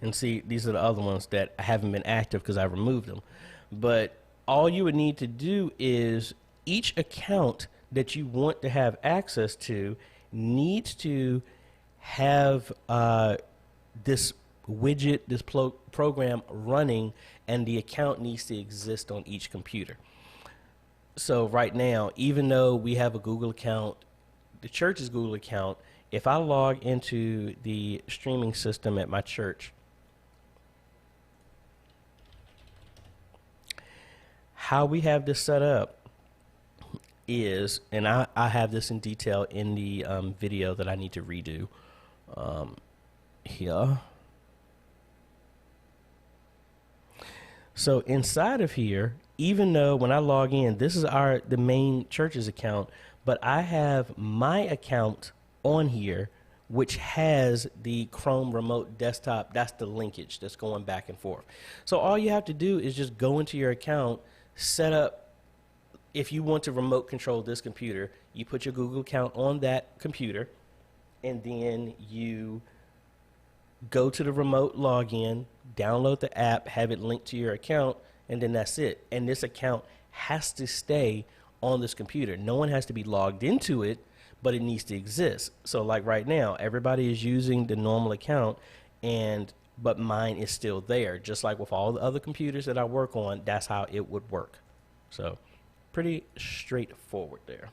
And see, these are the other ones that haven't been active because I removed them. But all you would need to do is each account that you want to have access to needs to have this widget, this program running, and the account needs to exist on each computer. So right now, even though we have a Google account, the church's Google account, if I log into the streaming system at my church, how we have this set up is, and I have this in detail in the video that I need to redo here. So inside of here, even though when I log in, this is the main church's account, but I have my account on here, which has the Chrome remote desktop. That's the linkage that's going back and forth. So all you have to do is just go into your account, set up, if you want to remote control this computer, you put your Google account on that computer, and then you go to the remote login, download the app, have it linked to your account, and then that's it. And this account has to stay on this computer. No one has to be logged into it, but it needs to exist. So like right now, everybody is using the normal account, but mine is still there. Just like with all the other computers that I work on, that's how it would work. So pretty straightforward there.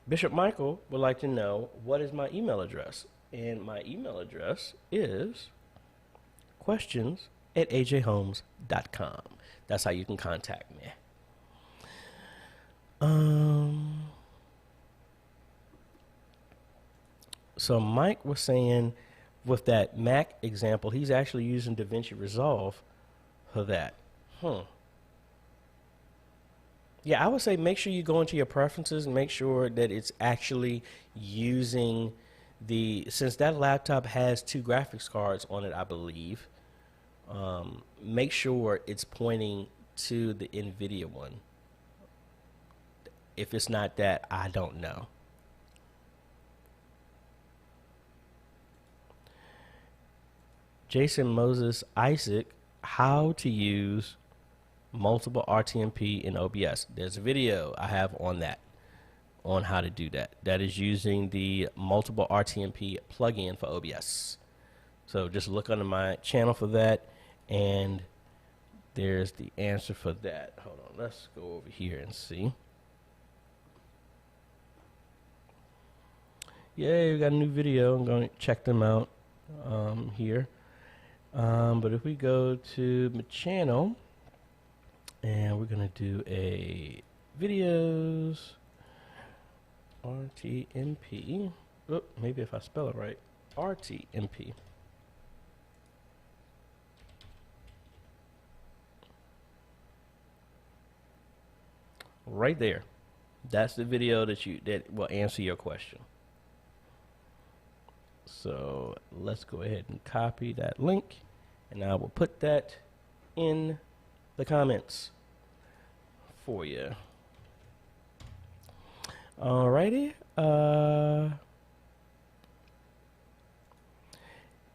Bishop Michael would like to know, what is my email address? And my email address is questions@ajhomes.com. That's how you can contact me. So Mike was saying with that Mac example, he's actually using DaVinci Resolve for that. Yeah, I would say make sure you go into your preferences and make sure that it's actually using since that laptop has 2 graphics cards on it, I believe, make sure it's pointing to the NVIDIA one. If it's not that, I don't know. Jason Moses Isaac, how to use multiple RTMP in OBS. There's a video I have on that, on how to do that. That is using the multiple RTMP plugin for OBS. So just look under my channel for that, and there's the answer for that. Hold on, let's go over here and see. Yay, we got a new video. I'm going to check them out here. But if we go to my channel, and we're going to do a videos, RTMP. Oh, maybe if I spell it right, RTMP. Right there. That's the video that will answer your question. So let's go ahead and copy that link, and I will put that in the comments for you. Alrighty.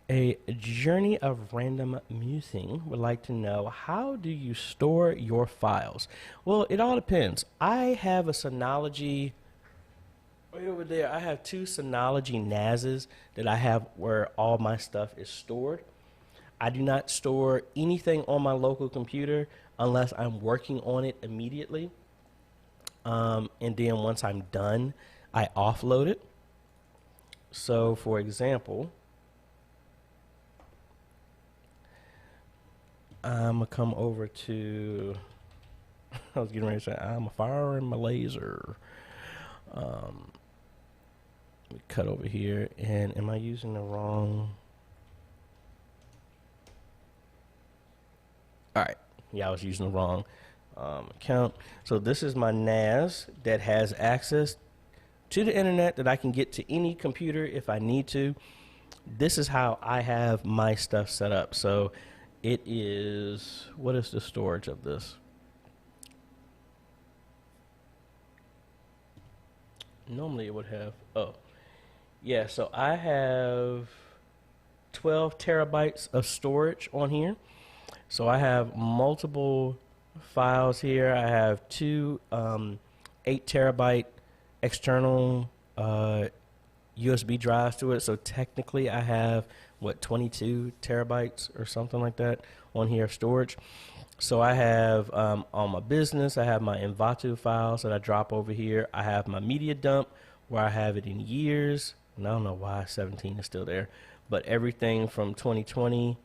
A journey of random musing would like to know, how do you store your files? Well, it all depends. I have a Synology right over there. I have two Synology NASs that I have where all my stuff is stored. I do not store anything on my local computer unless I'm working on it immediately. And then once I'm done, I offload it. So for example, I'm gonna come over to, I was getting ready to say, I'm firing my laser. Let me cut over here, and am I using the wrong? All right, yeah, I was using the wrong account. So this is my NAS that has access to the internet that I can get to any computer if I need to. This is how I have my stuff set up. So it is, what is the storage of this? Normally it would have, oh, yeah, so I have 12 terabytes of storage on here. So I have multiple files here. I have two 8 terabyte external USB drives to it. So technically I have, what, 22 terabytes or something like that on here of storage. So I have on my business, I have my Envato files that I drop over here. I have my media dump where I have it in years. And I don't know why 17 is still there, but everything from 2020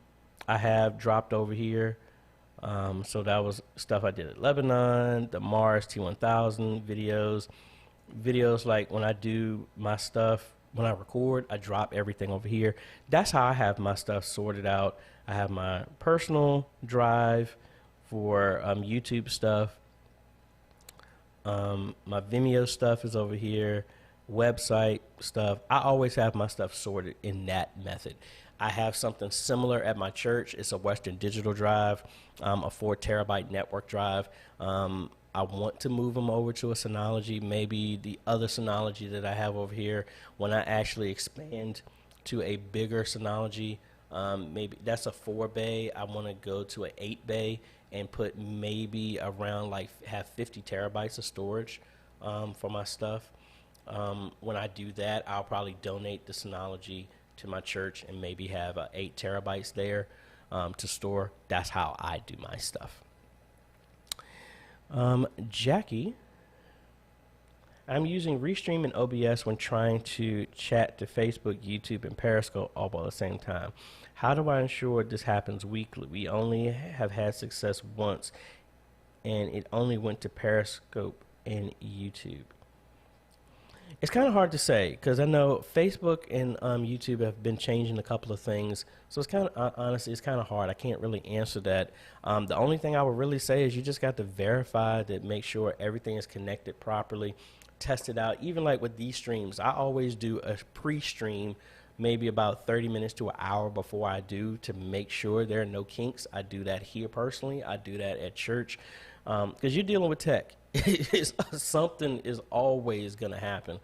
I have dropped over here. So that was stuff I did at Lebanon, the Mars T1000 videos like when I do my stuff, when I record, I drop everything over here. That's how I have my stuff sorted out. I have my personal drive for YouTube stuff. My Vimeo stuff is over here. Website stuff. I always have my stuff sorted in that method. I have something similar at my church. It's a Western Digital drive, a 4 terabyte network drive. I want to move them over to a Synology, maybe the other Synology that I have over here. When I actually expand to a bigger Synology, maybe that's a 4 bay. I want to go to an 8 bay and put maybe around like have 50 terabytes of storage for my stuff. When I do that, I'll probably donate the Synology to my church and maybe have 8 terabytes there to store. That's how I do my stuff. Jackie, I'm using Restream and OBS when trying to chat to Facebook, YouTube, and Periscope all at the same time. How do I ensure this happens weekly? We only have had success once, and it only went to Periscope and YouTube. It's kind of hard to say because I know Facebook and YouTube have been changing a couple of things. So it's kind of, honestly, it's kind of hard. I can't really answer that. The only thing I would really say is you just got to verify that, make sure everything is connected properly, test it out. Even like with these streams, I always do a pre-stream maybe about 30 minutes to an hour before I do to make sure there are no kinks. I do that here personally. I do that at church because you're dealing with tech. Something is always going to happen.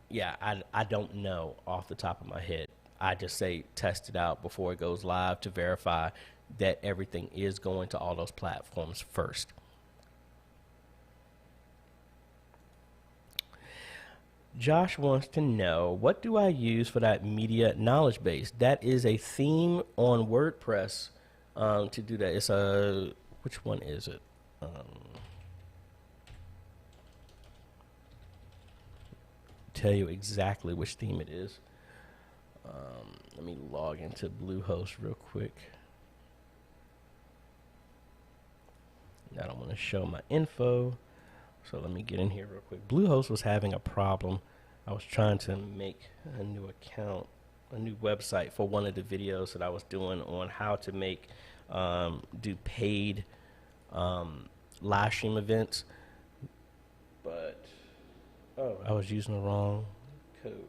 Yeah, I don't know off the top of my head. I just say test it out before it goes live to verify that everything is going to all those platforms first. Josh wants to know, what do I use for that media knowledge base? That is a theme on WordPress to do that. It's which one is it? Tell you exactly which theme it is. Let me log into Bluehost real quick. I don't want to show my info, so let me get in here real quick. Bluehost was having a problem. I was trying to make a new account, a new website for one of the videos that I was doing on how to make do paid live stream events, but I was using the wrong code.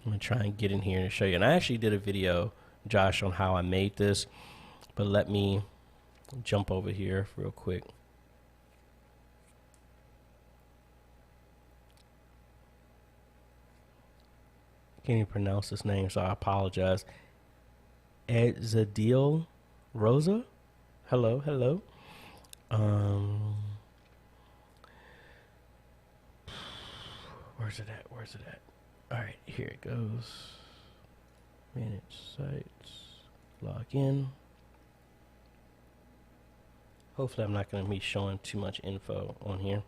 I'm gonna try and get in here and show you. And I actually did a video, Josh, on how I made this, but let me jump over here real quick. Can't even pronounce this name, so I apologize. AJay Rosa. Hello, hello. Where's it at? Where's it at? All right, here it goes. Manage sites. Log in. Hopefully I'm not going to be showing too much info on here.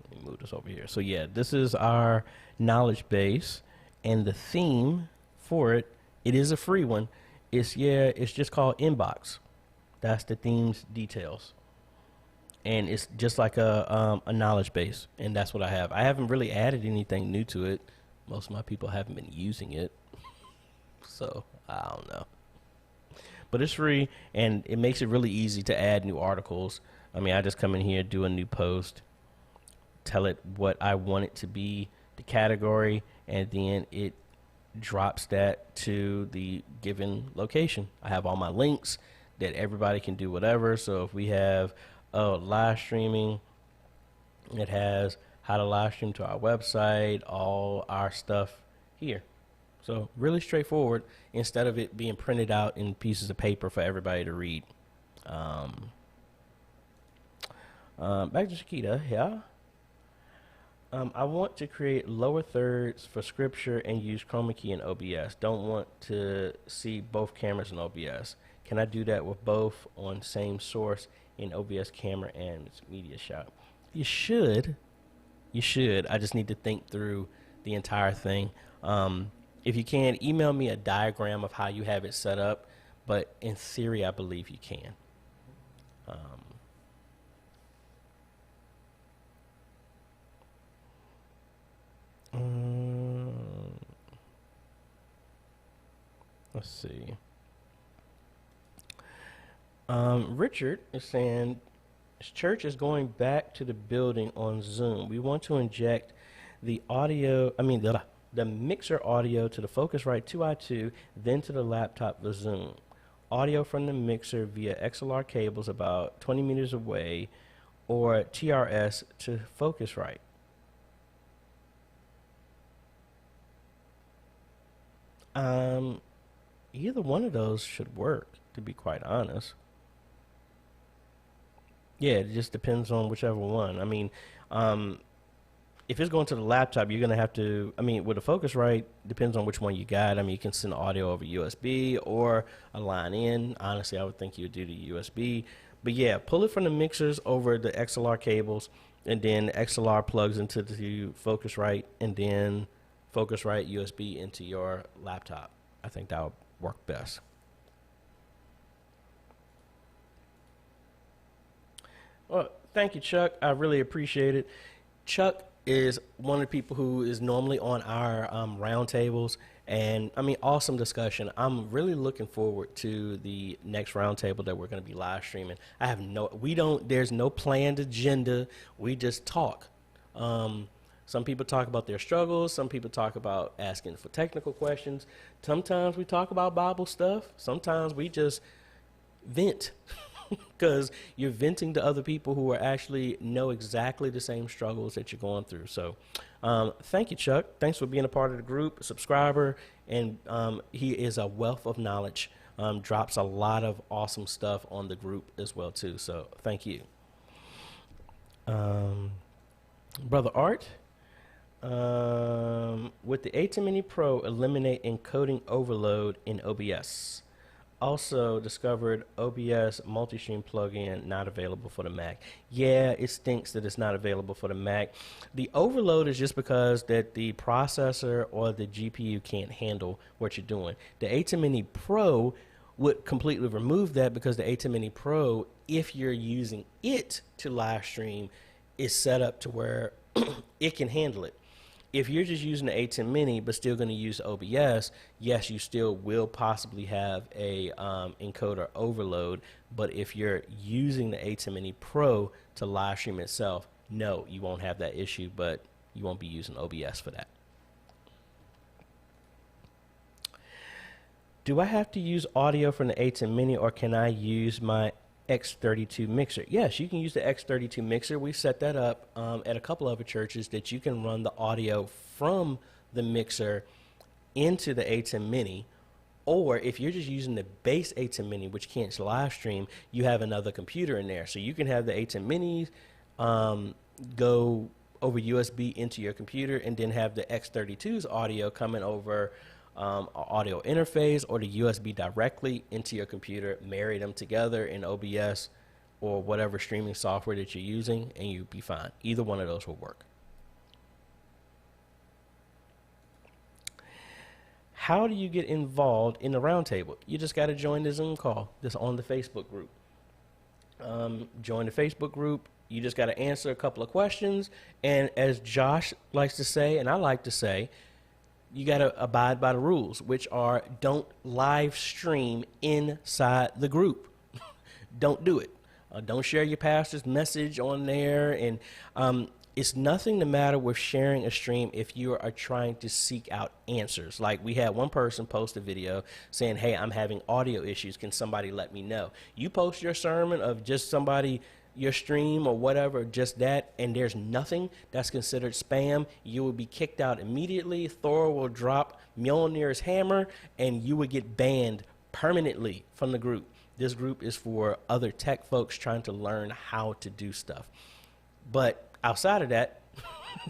Let me move this over here. So yeah, this is our knowledge base, and the theme for it, it is a free one. It's just called Inbox. That's the theme's details. And it's just like a knowledge base, and that's what I have. I haven't really added anything new to it. Most of my people haven't been using it, so I don't know. But it's free, and it makes it really easy to add new articles. I mean, I just come in here, do a new post, tell it what I want it to be, the category, and then it drops that to the given location. I have all my links that everybody can do whatever. So if we have live streaming, it has how to live stream to our website, all our stuff here. So really straightforward, instead of it being printed out in pieces of paper for everybody to read. Back to Shakita. Yeah. I want to create lower thirds for scripture and use chroma key in OBS. Don't want to see both cameras in OBS. Can I do that with both on same source in OBS camera and media shop? You should. You should. I just need to think through the entire thing. If you can, email me a diagram of how you have it set up. But in theory, I believe you can. Let's see. Richard is saying his church is going back to the building on Zoom. We want to inject the audio, the mixer audio to the Focusrite 2i2, then to the laptop for Zoom. Audio from the mixer via XLR cables about 20 meters away, or TRS to Focusrite. Either one of those should work, to be quite honest. Yeah, it just depends on whichever one. I mean, if it's going to the laptop, you're going to have to, with a Focusrite, depends on which one you got. You can send audio over USB or a line in. Honestly, I would think you would do the USB. But yeah, pull it from the mixers over the XLR cables, and then XLR plugs into the Focusrite, and then Focusrite USB into your laptop. I think that would work best. Well, thank you, Chuck. I really appreciate it. Chuck is one of the people who is normally on our roundtables, and awesome discussion. I'm really looking forward to the next roundtable that we're going to be live streaming. There's no planned agenda. We just talk. Some people talk about their struggles. Some people talk about asking for technical questions. Sometimes we talk about Bible stuff. Sometimes we just vent. Because you're venting to other people who are actually know exactly the same struggles that you're going through. So thank you, Chuck. Thanks for being a part of the group, a subscriber, and he is a wealth of knowledge. Drops a lot of awesome stuff on the group as well, too. So thank you. Brother Art, With the AJay Mini Pro, eliminate encoding overload in OBS. Also discovered OBS multi-stream plugin not available for the Mac. Yeah, it stinks that it's not available for the Mac. The overload is just because that the processor or the GPU can't handle what you're doing. The AJay Mini Pro would completely remove that because the AJay Mini Pro, if you're using it to live stream, is set up to where it can handle it. If you're just using the AJay Mini but still going to use OBS, yes, you still will possibly have a encoder overload. But if you're using the AJay Mini Pro to live stream itself, no, you won't have that issue, but you won't be using OBS for that. Do I have to use audio from the AJay Mini, or can I use my X32 mixer? Yes, you can use the X32 mixer. We set that up at a couple of other churches that you can run the audio from the mixer into the AJay Mini, or if you're just using the base AJay Mini, which can't live stream, you have another computer in there. So you can have the AJay Minis go over USB into your computer and then have the X32's audio coming over audio interface or the USB directly into your computer, marry them together in OBS or whatever streaming software that you're using, and you'll be fine. Either one of those will work. How do you get involved in the roundtable? You just got to join the Zoom call that's on the Facebook group. Join the Facebook group. You just got to answer a couple of questions. And as Josh likes to say, and I like to say, you got to abide by the rules, which are don't live stream inside the group. Don't do it. Don't share your pastor's message on there. And it's nothing the matter with sharing a stream if you are trying to seek out answers. Like we had one person post a video saying, hey, I'm having audio issues. Can somebody let me know? You post your sermon of just somebody, your stream or whatever, just that, and there's nothing, that's considered spam. You will be kicked out immediately. Thor will drop Mjolnir's hammer and you would get banned permanently from the group. This group is for other tech folks trying to learn how to do stuff. But outside of that,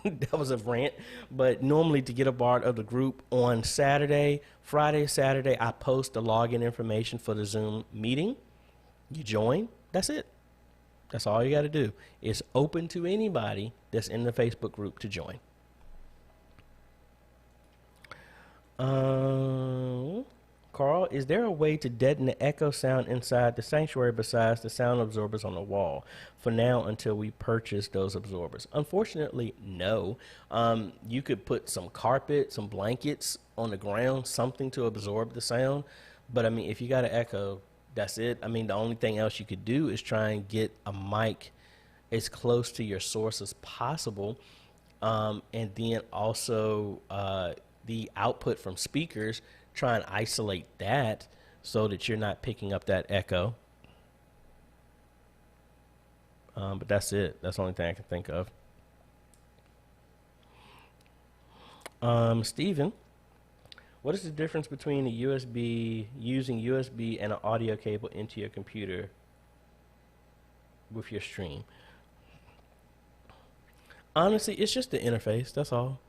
that was a rant. But normally to get a part of the group on Saturday, Friday, Saturday, I post the login information for the Zoom meeting. You join, that's it. That's all you got to do. It's open to anybody that's in the Facebook group to join. Carl, is there a way to deaden the echo sound inside the sanctuary besides the sound absorbers on the wall? For now, until we purchase those absorbers. Unfortunately, no. You could put some carpet, some blankets on the ground, something to absorb the sound. But I mean, if you got an echo, that's it. I mean, the only thing else you could do is try and get a mic as close to your source as possible. And then also the output from speakers, try and isolate that so that you're not picking up that echo. But that's it. That's the only thing I can think of. Steven, what is the difference between a USB, using USB and an audio cable into your computer with your stream? Honestly, it's just the interface, that's all.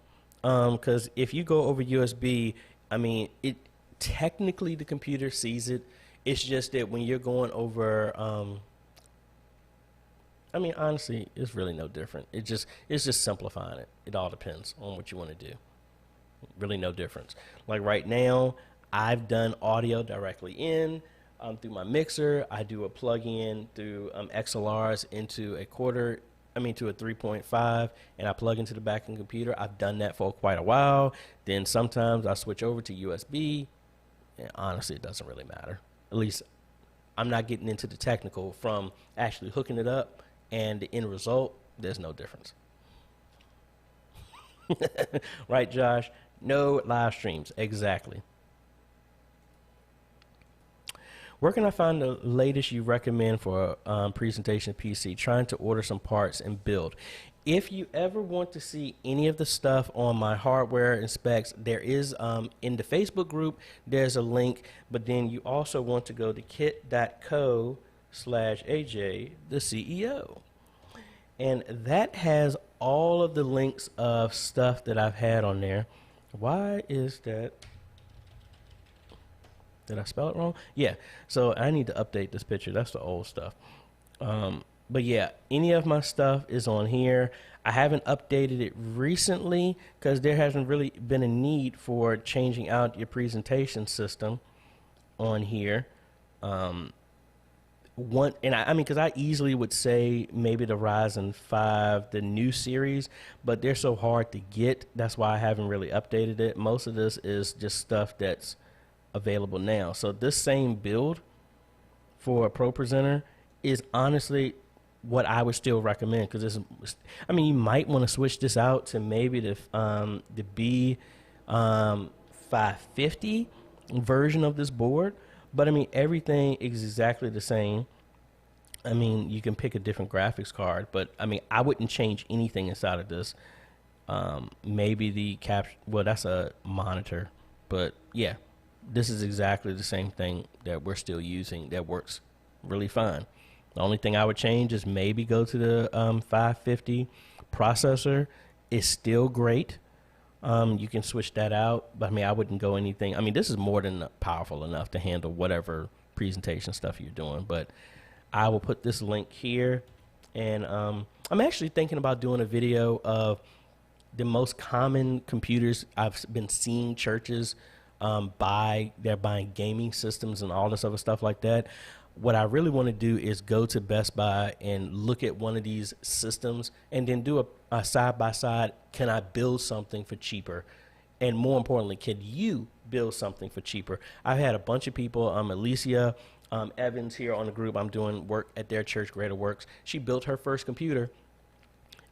Because if you go over USB, I mean, it technically the computer sees it. It's just that when you're going over, I mean, honestly, it's really no different. It's just simplifying it. It all depends on what you want to do. Really no difference. Like right now, I've done audio directly in through my mixer. I do a plug-in through XLRs into a to a 3.5, and I plug into the back-end computer. I've done that for quite a while. Then sometimes I switch over to USB, and honestly, it doesn't really matter. At least I'm not getting into the technical from actually hooking it up, and the end result, there's no difference. Right, Josh? No live streams, exactly. Where can I find the latest you recommend for presentation PC? Trying to order some parts and build. If you ever want to see any of the stuff on my hardware and specs, there is in the Facebook group, there's a link, but then you also want to go to kit.co/AJaytheCEO. And that has all of the links of stuff that I've had on there. Why is that? Did I spell it wrong? Yeah. So I need to update this picture. That's the old stuff. But yeah, any of my stuff is on here. I haven't updated it recently because there hasn't really been a need for changing out your presentation system on here. I mean, because I easily would say maybe the Ryzen 5, the new series, but they're so hard to get. That's why I haven't really updated it. Most of this is just stuff that's available now. So this same build for a Pro Presenter is honestly what I would still recommend, because I mean, you might want to switch this out to maybe the B550 version of this board. But I mean, everything is exactly the same. I mean, you can pick a different graphics card, but I mean, I wouldn't change anything inside of this. Maybe the well, that's a monitor, but yeah, this is exactly the same thing that we're still using that works really fine. The only thing I would change is maybe go to the 550 processor. It's still great. You can switch that out, but I mean, I wouldn't go anything. I mean, this is more than powerful enough to handle whatever presentation stuff you're doing, but I will put this link here. And I'm actually thinking about doing a video of the most common computers I've been seeing churches buy. They're buying gaming systems and all this other stuff like that. What I really want to do is go to Best Buy and look at one of these systems and then do a side by side. Can I build something for cheaper? And more importantly, can you build something for cheaper? I've had a bunch of people, Alicia Evans here on the group. I'm doing work at their church, Greater Works. She built her first computer,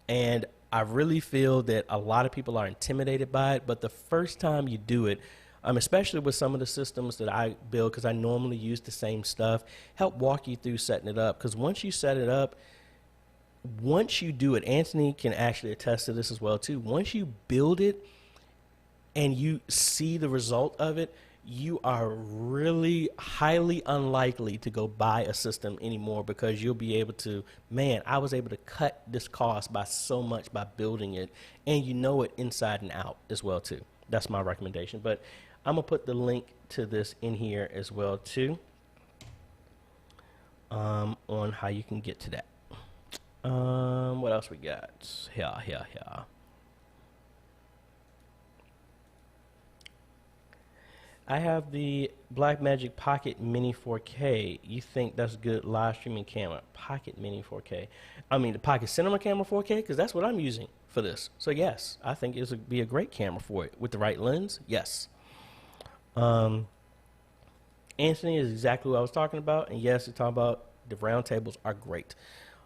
and I really feel that a lot of people are intimidated by it. But the first time you do it, especially with some of the systems that I build, because I normally use the same stuff, help walk you through setting it up. Because once you set it up, once you do it, Anthony can actually attest to this as well too. Once you build it and you see the result of it, you are really highly unlikely to go buy a system anymore, because you'll be able to, man, I was able to cut this cost by so much by building it, and you know it inside and out as well too. That's my recommendation. But I'm gonna put the link to this in here as well too, on how you can get to that. What else we got? Here. I have the Blackmagic Pocket Mini 4K. You think that's good live streaming camera? Pocket Mini 4K. I mean, the Pocket Cinema Camera 4K, because that's what I'm using for this. So yes, I think it would be a great camera for it with the right lens. Yes. Anthony is exactly what I was talking about, and yes, you're talking about the round tables are great.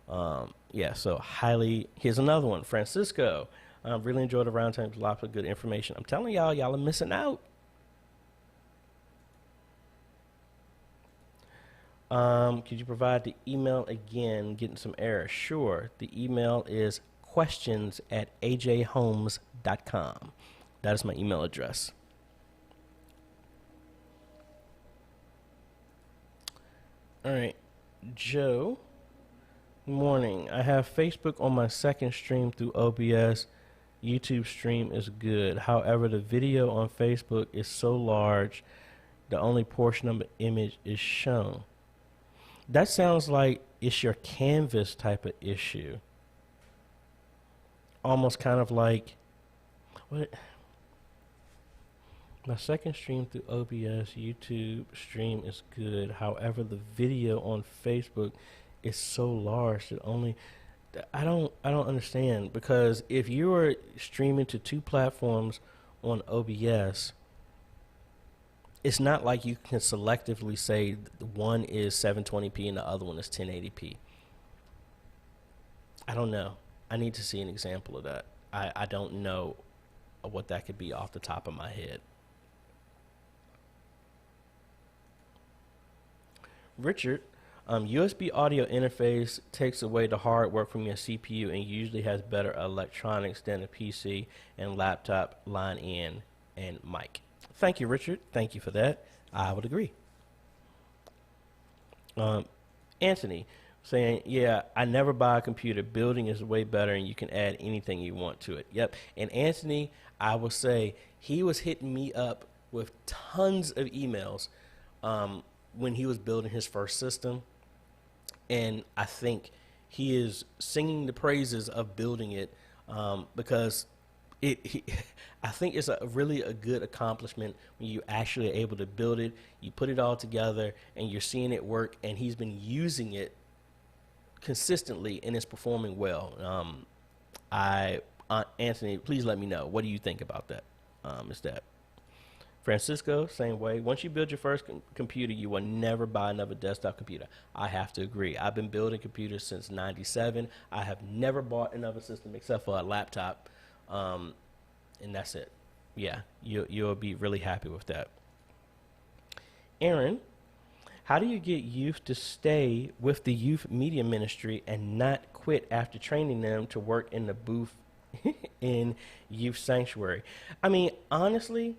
Yeah, so highly. Here's another one, Francisco. Really enjoyed the round tables. Lots of good information. I'm telling y'all are missing out. Could you provide the email again? Getting some errors. Sure. The email is questions@ajhomes.com. That is my email address. All right, Joe. Morning. I have Facebook on my second stream through OBS. YouTube stream is good. However, the video on Facebook is so large, the only portion of the image is shown. That sounds like it's your canvas type of issue. Almost kind of like, what? My second stream through OBS, YouTube stream is good. However, the video on Facebook is so large that only, I don't understand, because if you are streaming to two platforms on OBS, it's not like you can selectively say one is 720p and the other one is 1080p. I don't know. I need to see an example of that. I don't know what that could be off the top of my head. Richard, USB audio interface takes away the hard work from your CPU and usually has better electronics than a PC and laptop line in and mic. Thank you, Richard. Thank you for that. I would agree. Anthony, saying, yeah, I never buy a computer. Building is way better, and you can add anything you want to it. Yep. And Anthony, I will say, he was hitting me up with tons of emails when he was building his first system. And I think he is singing the praises of building it because I think it's really a good accomplishment when you actually are able to build it, you put it all together, and you're seeing it work, and he's been using it consistently, and it's performing well. Anthony, please let me know. What do you think about that? Is that Francisco, same way. Once you build your first computer, you will never buy another desktop computer. I have to agree. I've been building computers since '97. I have never bought another system except for a laptop, and that's it. Yeah, you'll be really happy with that. Aaron, how do you get youth to stay with the youth media ministry and not quit after training them to work in the booth in youth sanctuary? I mean, honestly,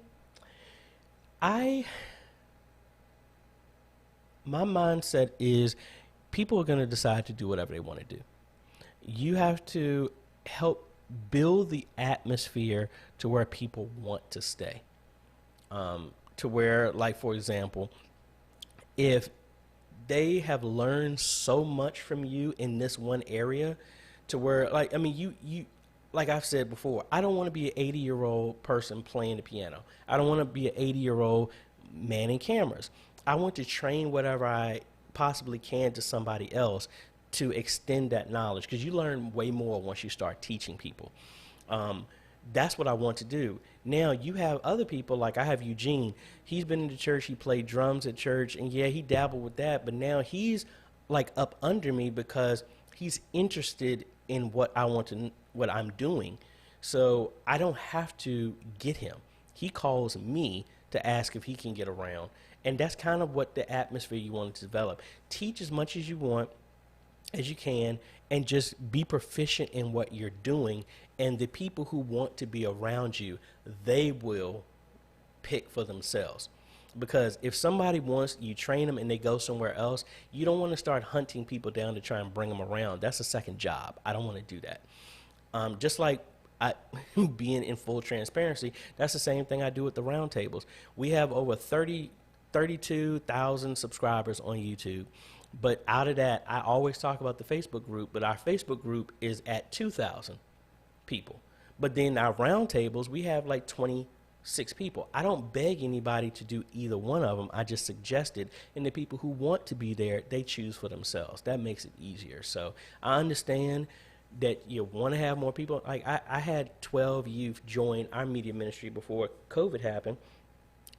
my mindset is people are going to decide to do whatever they want to do. You have to help build the atmosphere to where people want to stay. To where, like, for example, if they have learned so much from you in this one area to where, like, I mean, you like I've said before, I don't want to be an 80-year-old person playing the piano. I don't want to be an 80-year-old manning cameras. I want to train whatever I possibly can to somebody else to extend that knowledge, because you learn way more once you start teaching people. That's what I want to do. Now, you have other people, like I have Eugene. He's been in the church. He played drums at church, and yeah, he dabbled with that, but now he's like up under me because he's interested in what I'm doing. So I don't have to get him. He calls me to ask if he can get around. And that's kind of what the atmosphere you want to develop. Teach as much as you want, as you can, and just be proficient in what you're doing. And the people who want to be around you, they will pick for themselves. Because if somebody wants, you train them and they go somewhere else, you don't want to start hunting people down to try and bring them around. That's a second job. I don't want to do that. Just like being in full transparency, that's the same thing I do with the roundtables. We have over 32,000 subscribers on YouTube. But out of that, I always talk about the Facebook group, but our Facebook group is at 2,000 people. But then our roundtables, we have like 26 people. I don't beg anybody to do either one of them. I just suggest it. And the people who want to be there, they choose for themselves. That makes it easier. So I understand that you want to have more people. Like I had 12 youth join our media ministry before COVID happened,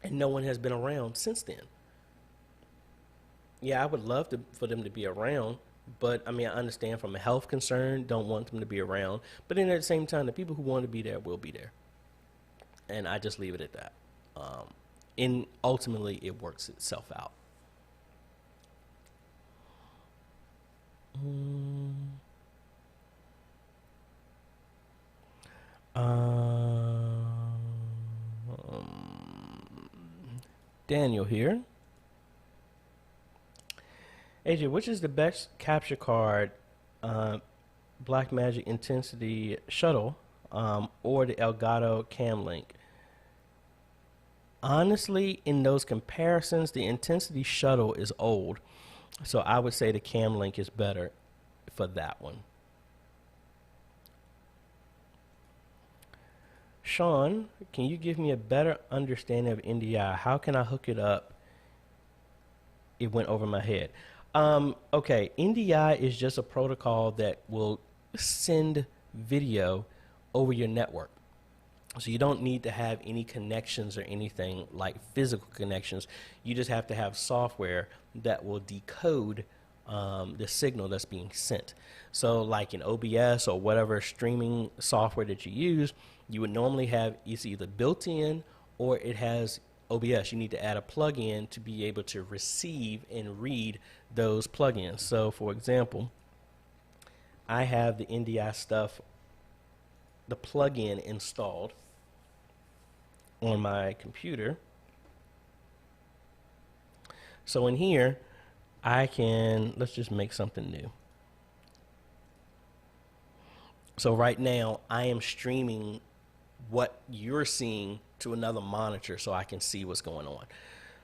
and no one has been around since then. Yeah, I would love for them to be around, but I mean, I understand from a health concern, don't want them to be around. But then at the same time, the people who want to be there will be there. And I just leave it at that. And ultimately, it works itself out. Daniel here. AJ, which is the best capture card, Blackmagic Intensity Shuttle or the Elgato Cam Link? Honestly, in those comparisons, the Intensity Shuttle is old, so I would say the Cam Link is better for that one. Sean, can you give me a better understanding of NDI? How can I hook it up? It went over my head. Okay, NDI is just a protocol that will send video over your network. So you don't need to have any connections or anything like physical connections. You just have to have software that will decode the signal that's being sent. So like in OBS or whatever streaming software that you use, you would normally have it's either built in or it has OBS. You need to add a plugin to be able to receive and read those plugins. So for example, I have the NDI stuff, the plugin installed on my computer. So in here, let's just make something new. So right now I am streaming what you're seeing to another monitor so I can see what's going on.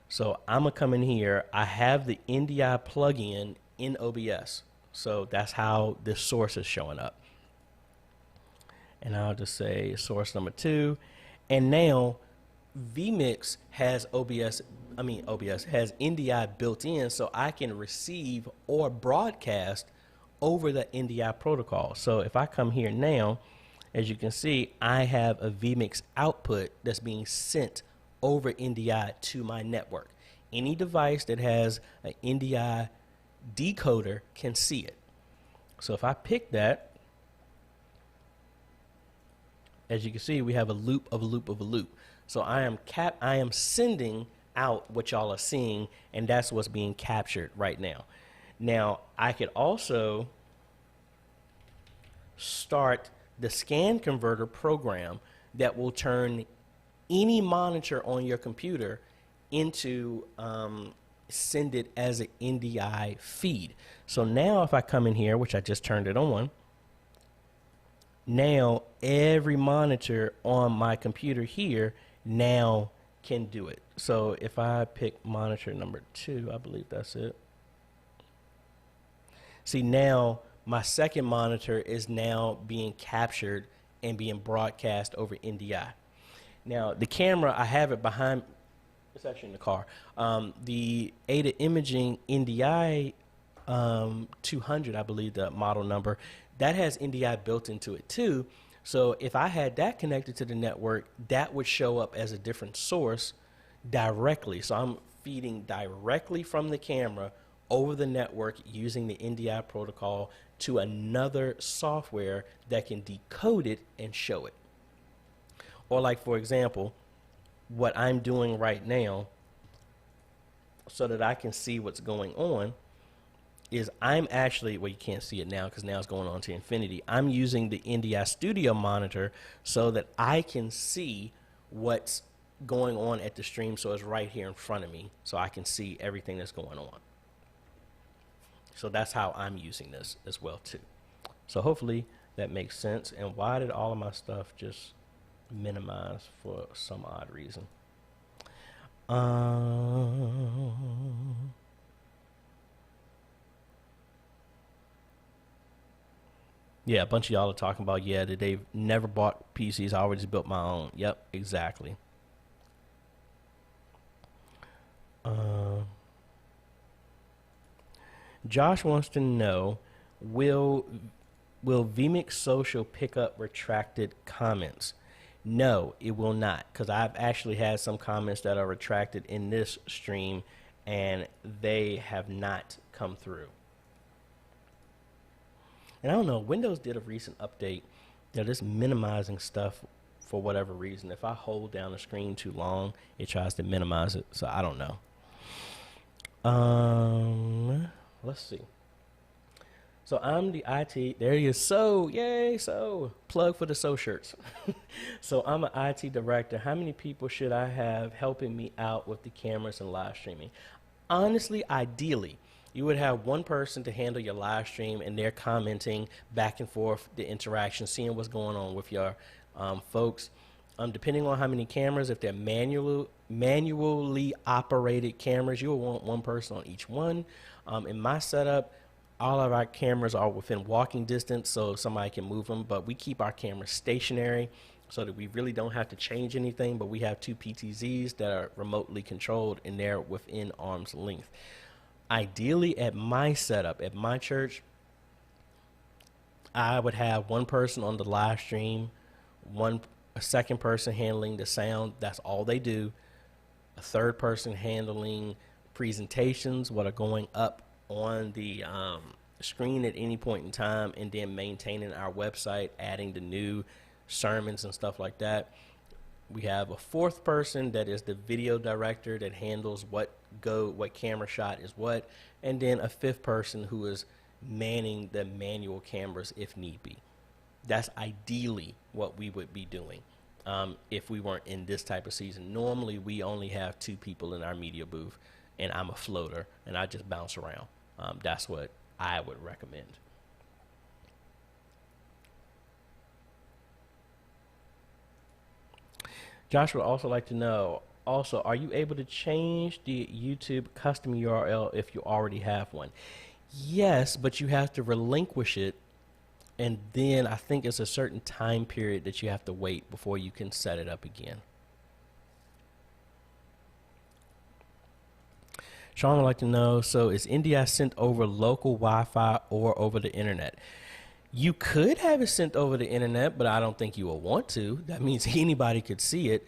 So I'm gonna come in here. I have the NDI plugin in OBS. So that's how this source is showing up. And I'll just say source number 2. And now vMix has OBS has NDI built in, so I can receive or broadcast over the NDI protocol. So if I come here now, as you can see, I have a vMix output that's being sent over NDI to my network. Any device that has an NDI decoder can see it. So if I pick that, as you can see, we have a loop of a loop of a loop. So I am sending out what y'all are seeing, and that's what's being captured right now. Now, I could also start the scan converter program that will turn any monitor on your computer into send it as an NDI feed. So now if I come in here, which I just turned it on, now every monitor on my computer here now can do it. So if I pick monitor number 2, I believe that's it. See, now my second monitor is now being captured and being broadcast over NDI. Now the camera, I have it behind, it's actually in the car. The AJay Imaging NDI 200, I believe the model number, that has NDI built into it too. So if I had that connected to the network, that would show up as a different source directly. So I'm feeding directly from the camera over the network using the NDI protocol to another software that can decode it and show it. Or like, for example, what I'm doing right now so that I can see what's going on is I'm actually, well, you can't see it now because now it's going on to infinity. I'm using the NDI Studio monitor so that I can see what's going on at the stream, so it's right here in front of me so I can see everything that's going on. So that's how I'm using this as well too. So hopefully that makes sense. And why did all of my stuff just minimize for some odd reason? Yeah, a bunch of y'all are talking about, yeah, that they've never bought PCs. I always built my own. Yep, exactly. Josh wants to know, will vMix Social pick up retracted comments? No, it will not, because I've actually had some comments that are retracted in this stream, and they have not come through. And I don't know, Windows did a recent update. They're just minimizing stuff for whatever reason. If I hold down the screen too long, it tries to minimize it. So I don't know. Let's see. So I'm the IT. There he is. So, yay. So, plug for the So shirts. So I'm an IT director. How many people should I have helping me out with the cameras and live streaming? Honestly, ideally, you would have one person to handle your live stream, and they're commenting back and forth, the interaction, seeing what's going on with your folks. Depending on how many cameras, if they're manually operated cameras, you'll want one person on each one. In my setup, all of our cameras are within walking distance, so somebody can move them, but we keep our cameras stationary so that we really don't have to change anything, but we have 2 PTZs that are remotely controlled, and they're within arm's length. Ideally, at my setup, at my church, I would have one person on the live stream, a second person handling the sound. That's all they do. A third person handling presentations, what are going up on the screen at any point in time, and then maintaining our website, adding the new sermons and stuff like that. We have a fourth person that is the video director that handles what camera shot is what, and then a fifth person who is manning the manual cameras if need be. That's ideally what we would be doing if we weren't in this type of season. Normally we only have 2 people in our media booth, and I'm a floater and I just bounce around. That's what I would recommend. Josh would also like to know, also, are you able to change the YouTube custom URL if you already have one? Yes, but you have to relinquish it, and then I think it's a certain time period that you have to wait before you can set it up again. Sean would like to know, so is NDI sent over local Wi-Fi or over the internet? You could have it sent over the internet, but I don't think you will want to. That means anybody could see it.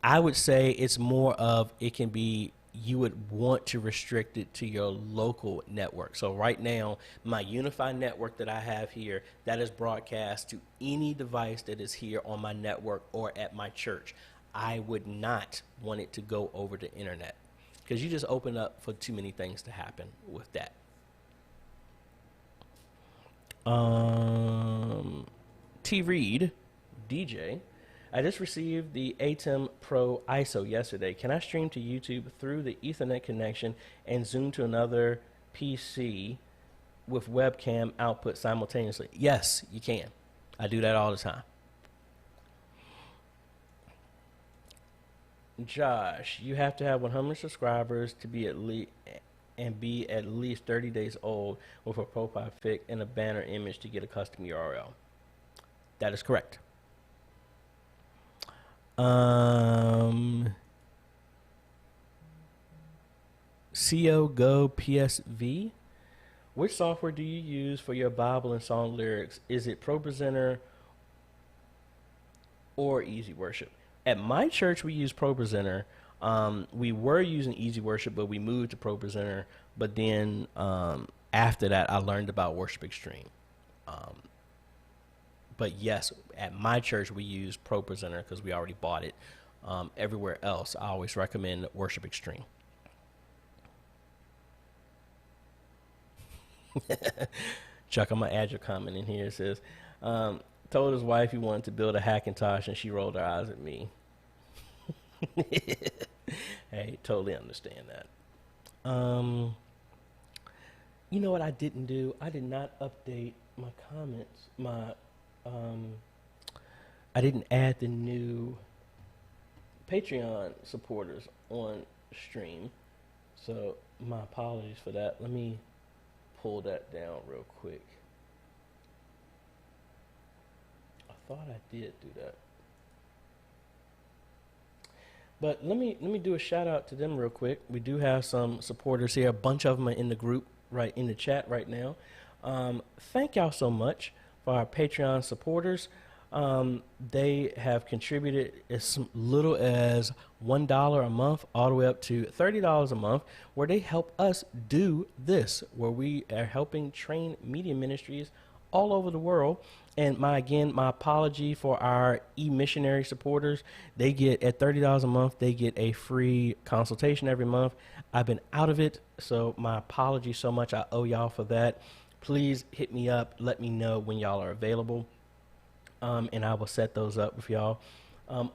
I would say it's more of, it can be, you would want to restrict it to your local network. So right now, my unified network that I have here, that is broadcast to any device that is here on my network or at my church. I would not want it to go over the internet, because you just open up for too many things to happen with that. T. Reed, DJ, I just received the ATEM Pro ISO yesterday. Can I stream to YouTube through the Ethernet connection and zoom to another PC with webcam output simultaneously? Yes, you can. I do that all the time. Josh, you have to have 100 subscribers to be at least 30 days old with a profile pic and a banner image to get a custom URL. That is correct. CEO Go PSV. Which software do you use for your Bible and song lyrics? Is it ProPresenter or Easy Worship? At my church, we use ProPresenter. We were using Easy Worship, but we moved to ProPresenter. But then after that, I learned about Worship Extreme. But yes, at my church, we use ProPresenter because we already bought it. Everywhere else, I always recommend Worship Extreme. Chuck, I'm going to add your comment in here. It says, told his wife he wanted to build a Hackintosh, and she rolled her eyes at me. Hey, totally understand that. You know what I didn't do? I did not update my comments. I didn't add the new Patreon supporters on stream. So my apologies for that. Let me pull that down real quick. I thought I did do that. But let me do a shout out to them real quick. We do have some supporters here. A bunch of them are in the group, right in the chat right now. Thank y'all so much for our Patreon supporters. They have contributed as little as $1 a month all the way up to $30 a month, where they help us do this, where we are helping train media ministries all over the world. And my apology for our e-missionary supporters. They get, at $30 a month, they get a free consultation every month. I've been out of it, so my apology so much. I owe y'all for that. Please hit me up. Let me know when y'all are available, and I will set those up with y'all.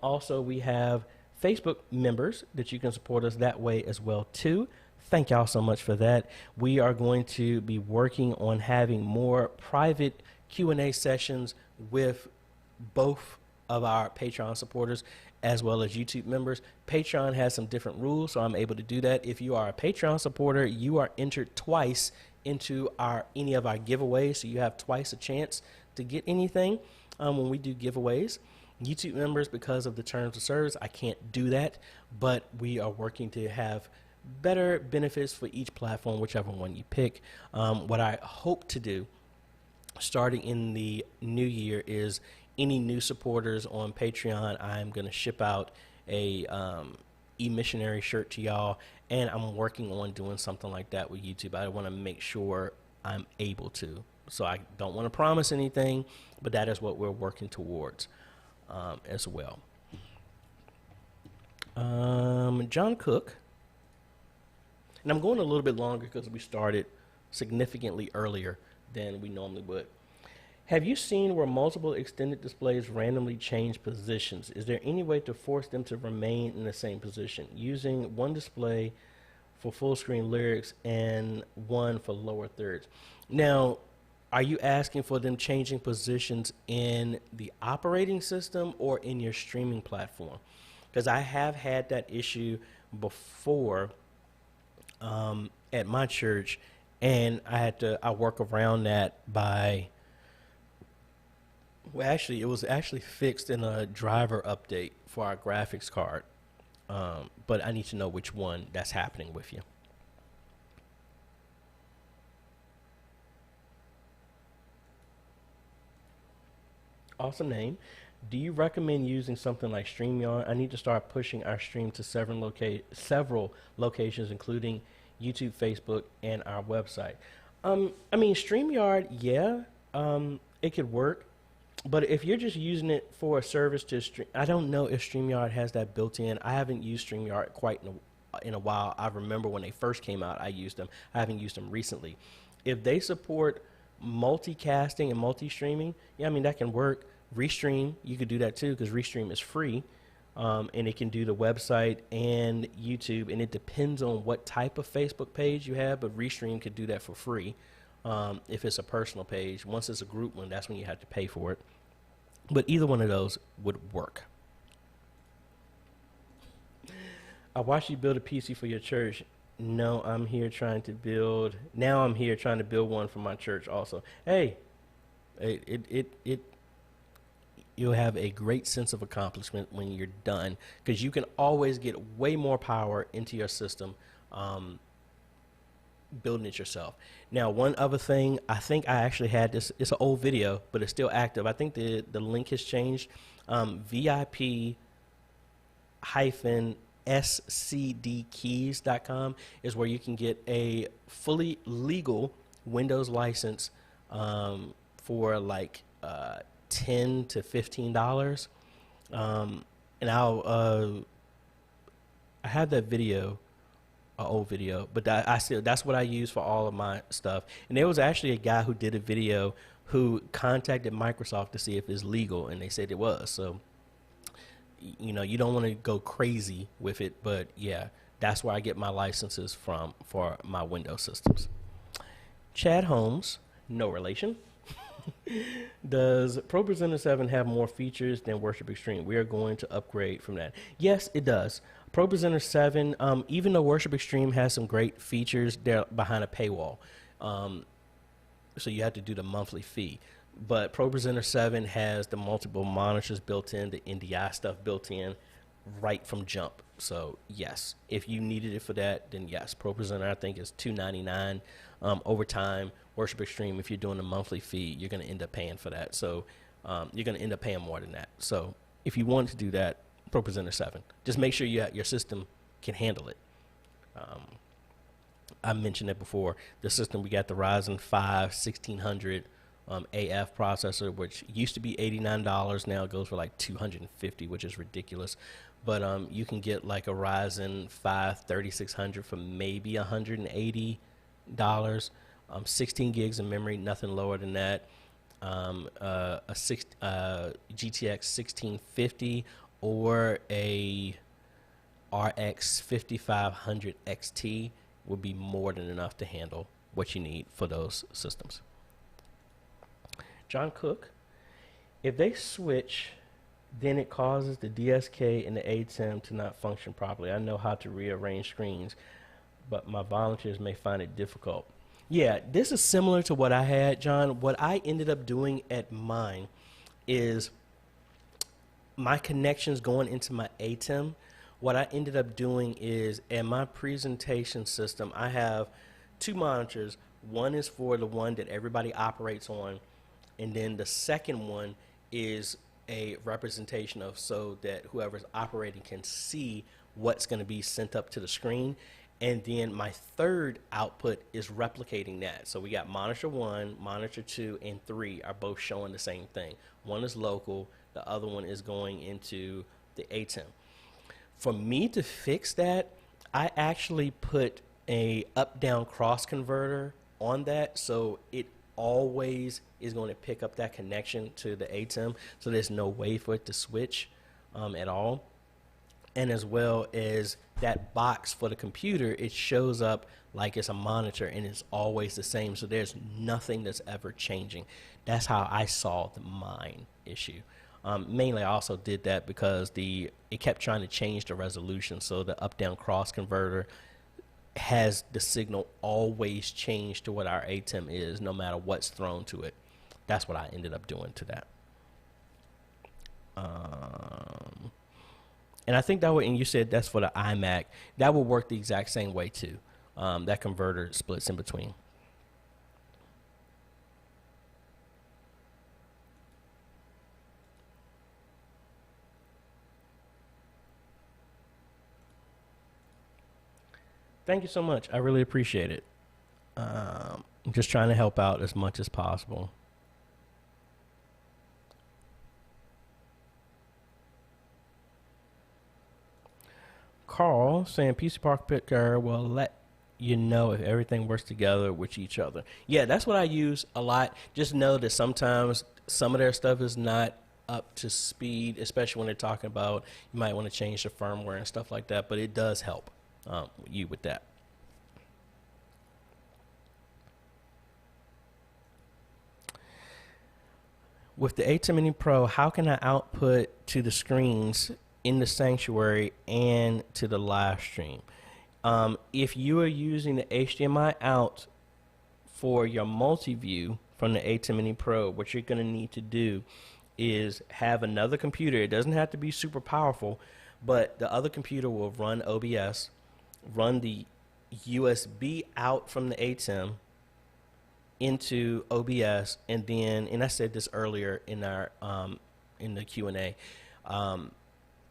Also, we have Facebook members that you can support us that way as well, too. Thank y'all so much for that. We are going to be working on having more private Q&A sessions with both of our Patreon supporters as well as YouTube members. Patreon has some different rules, so I'm able to do that. If you are a Patreon supporter, you are entered twice into any of our giveaways, so you have twice a chance to get anything when we do giveaways. YouTube members, because of the terms of service, I can't do that, but we are working to have better benefits for each platform, whichever one you pick. What I hope to do starting in the new year is any new supporters on Patreon, I'm going to ship out a e-missionary shirt to y'all, and I'm working on doing something like that with YouTube. I want to make sure I'm able to. So I don't want to promise anything, but that is what we're working towards as well. John Cook, and I'm going a little bit longer because we started significantly earlier than we normally would. Have you seen where multiple extended displays randomly change positions? Is there any way to force them to remain in the same position? Using one display for full screen lyrics and one for lower thirds. Now, are you asking for them changing positions in the operating system or in your streaming platform? Because I have had that issue before at my church, and I work around that by, well, actually, it was actually fixed in a driver update for our graphics card. But I need to know which one that's happening with you. Awesome name. Do you recommend using something like StreamYard? I need to start pushing our stream to several locations, including YouTube, Facebook, and our website. I mean, StreamYard, yeah, it could work. But if you're just using it for a service to stream, I don't know if StreamYard has that built in. I haven't used StreamYard quite in a while. I remember when they first came out, I used them. I haven't used them recently. If they support multicasting and multi-streaming, yeah, I mean, that can work. Restream, you could do that too, because Restream is free. And it can do the website and YouTube, and it depends on what type of Facebook page you have, but Restream could do that for free. If it's a personal page. Once it's a group one, that's when you have to pay for it. But either one of those would work. I watched you build a PC for your church. No, I'm here trying to build one for my church also. Hey, you'll have a great sense of accomplishment when you're done, because you can always get way more power into your system building it yourself. Now, one other thing, I think I actually had this, it's an old video, but it's still active. I think the link has changed. VIP-scdkeys.com is where you can get a fully legal Windows license for like $10 to $15. And I have that video, an old video, but that's what I use for all of my stuff. And there was actually a guy who did a video who contacted Microsoft to see if it's legal, and they said it was. So, you know, you don't want to go crazy with it, but yeah, that's where I get my licenses from for my Windows systems. Chad Holmes, no relation. Does Pro Presenter 7 have more features than Worship Extreme? We are going to upgrade from that. Yes, it does. Pro Presenter 7, even though Worship Extreme has some great features, they're behind a paywall. So you have to do the monthly fee. But Pro Presenter 7 has the multiple monitors built in, the NDI stuff built in right from jump. So yes, if you needed it for that, then yes. Pro Presenter, I think, is $299 over time. Worship Extreme, if you're doing a monthly fee, you're going to end up paying for that. So you're going to end up paying more than that. So if you want to do that, Pro Presenter 7. Just make sure your system can handle it. I mentioned it before. The system, we got the Ryzen 5 1600 AF processor, which used to be $89. Now it goes for like $250, which is ridiculous. But you can get like a Ryzen 5 3600 for maybe $180. 16 gigs of memory, nothing lower than that. A GTX 1650 or a RX 5500 XT would be more than enough to handle what you need for those systems. John Cook, if they switch, then it causes the DSK and the ATEM to not function properly. I know how to rearrange screens, but my volunteers may find it difficult. Yeah, this is similar to what I had, John. What I ended up doing at mine is my connections going into my ATEM. What I ended up doing is in my presentation system, I have two monitors. One is for the one that everybody operates on, and then the second one is a representation of so that whoever's operating can see what's going to be sent up to the screen. And then my third output is replicating that. So we got monitor 1, monitor 2, and 3 are both showing the same thing. One is local, the other one is going into the ATEM. For me to fix that, I actually put a up-down cross converter on that, so it always is going to pick up that connection to the ATEM, so there's no way for it to switch at all. and as well as that box for the computer, it shows up like it's a monitor and it's always the same. So there's nothing that's ever changing. That's how I solved mine issue. Mainly, I also did that because it kept trying to change the resolution. So the up-down cross converter has the signal always change to what our ATEM is, no matter what's thrown to it. That's what I ended up doing to that. And I think that would, and you said that's for the iMac, that will work the exact same way too. That converter splits in between. Thank you so much. I really appreciate it. I'm just trying to help out as much as possible. Carl saying PC Park Picker will let you know if everything works together with each other. Yeah, that's what I use a lot. Just know that sometimes some of their stuff is not up to speed, especially when they're talking about you might want to change the firmware and stuff like that, but it does help you with that. With the ATEM Mini Pro, how can I output to the screens in the sanctuary and to the live stream? If you are using the HDMI out for your multi-view from the ATEM Mini Pro, what you're going to need to do is have another computer. It doesn't have to be super powerful, but the other computer will run OBS, run the USB out from the ATEM into OBS, and then, and I said this earlier in our in the Q&A,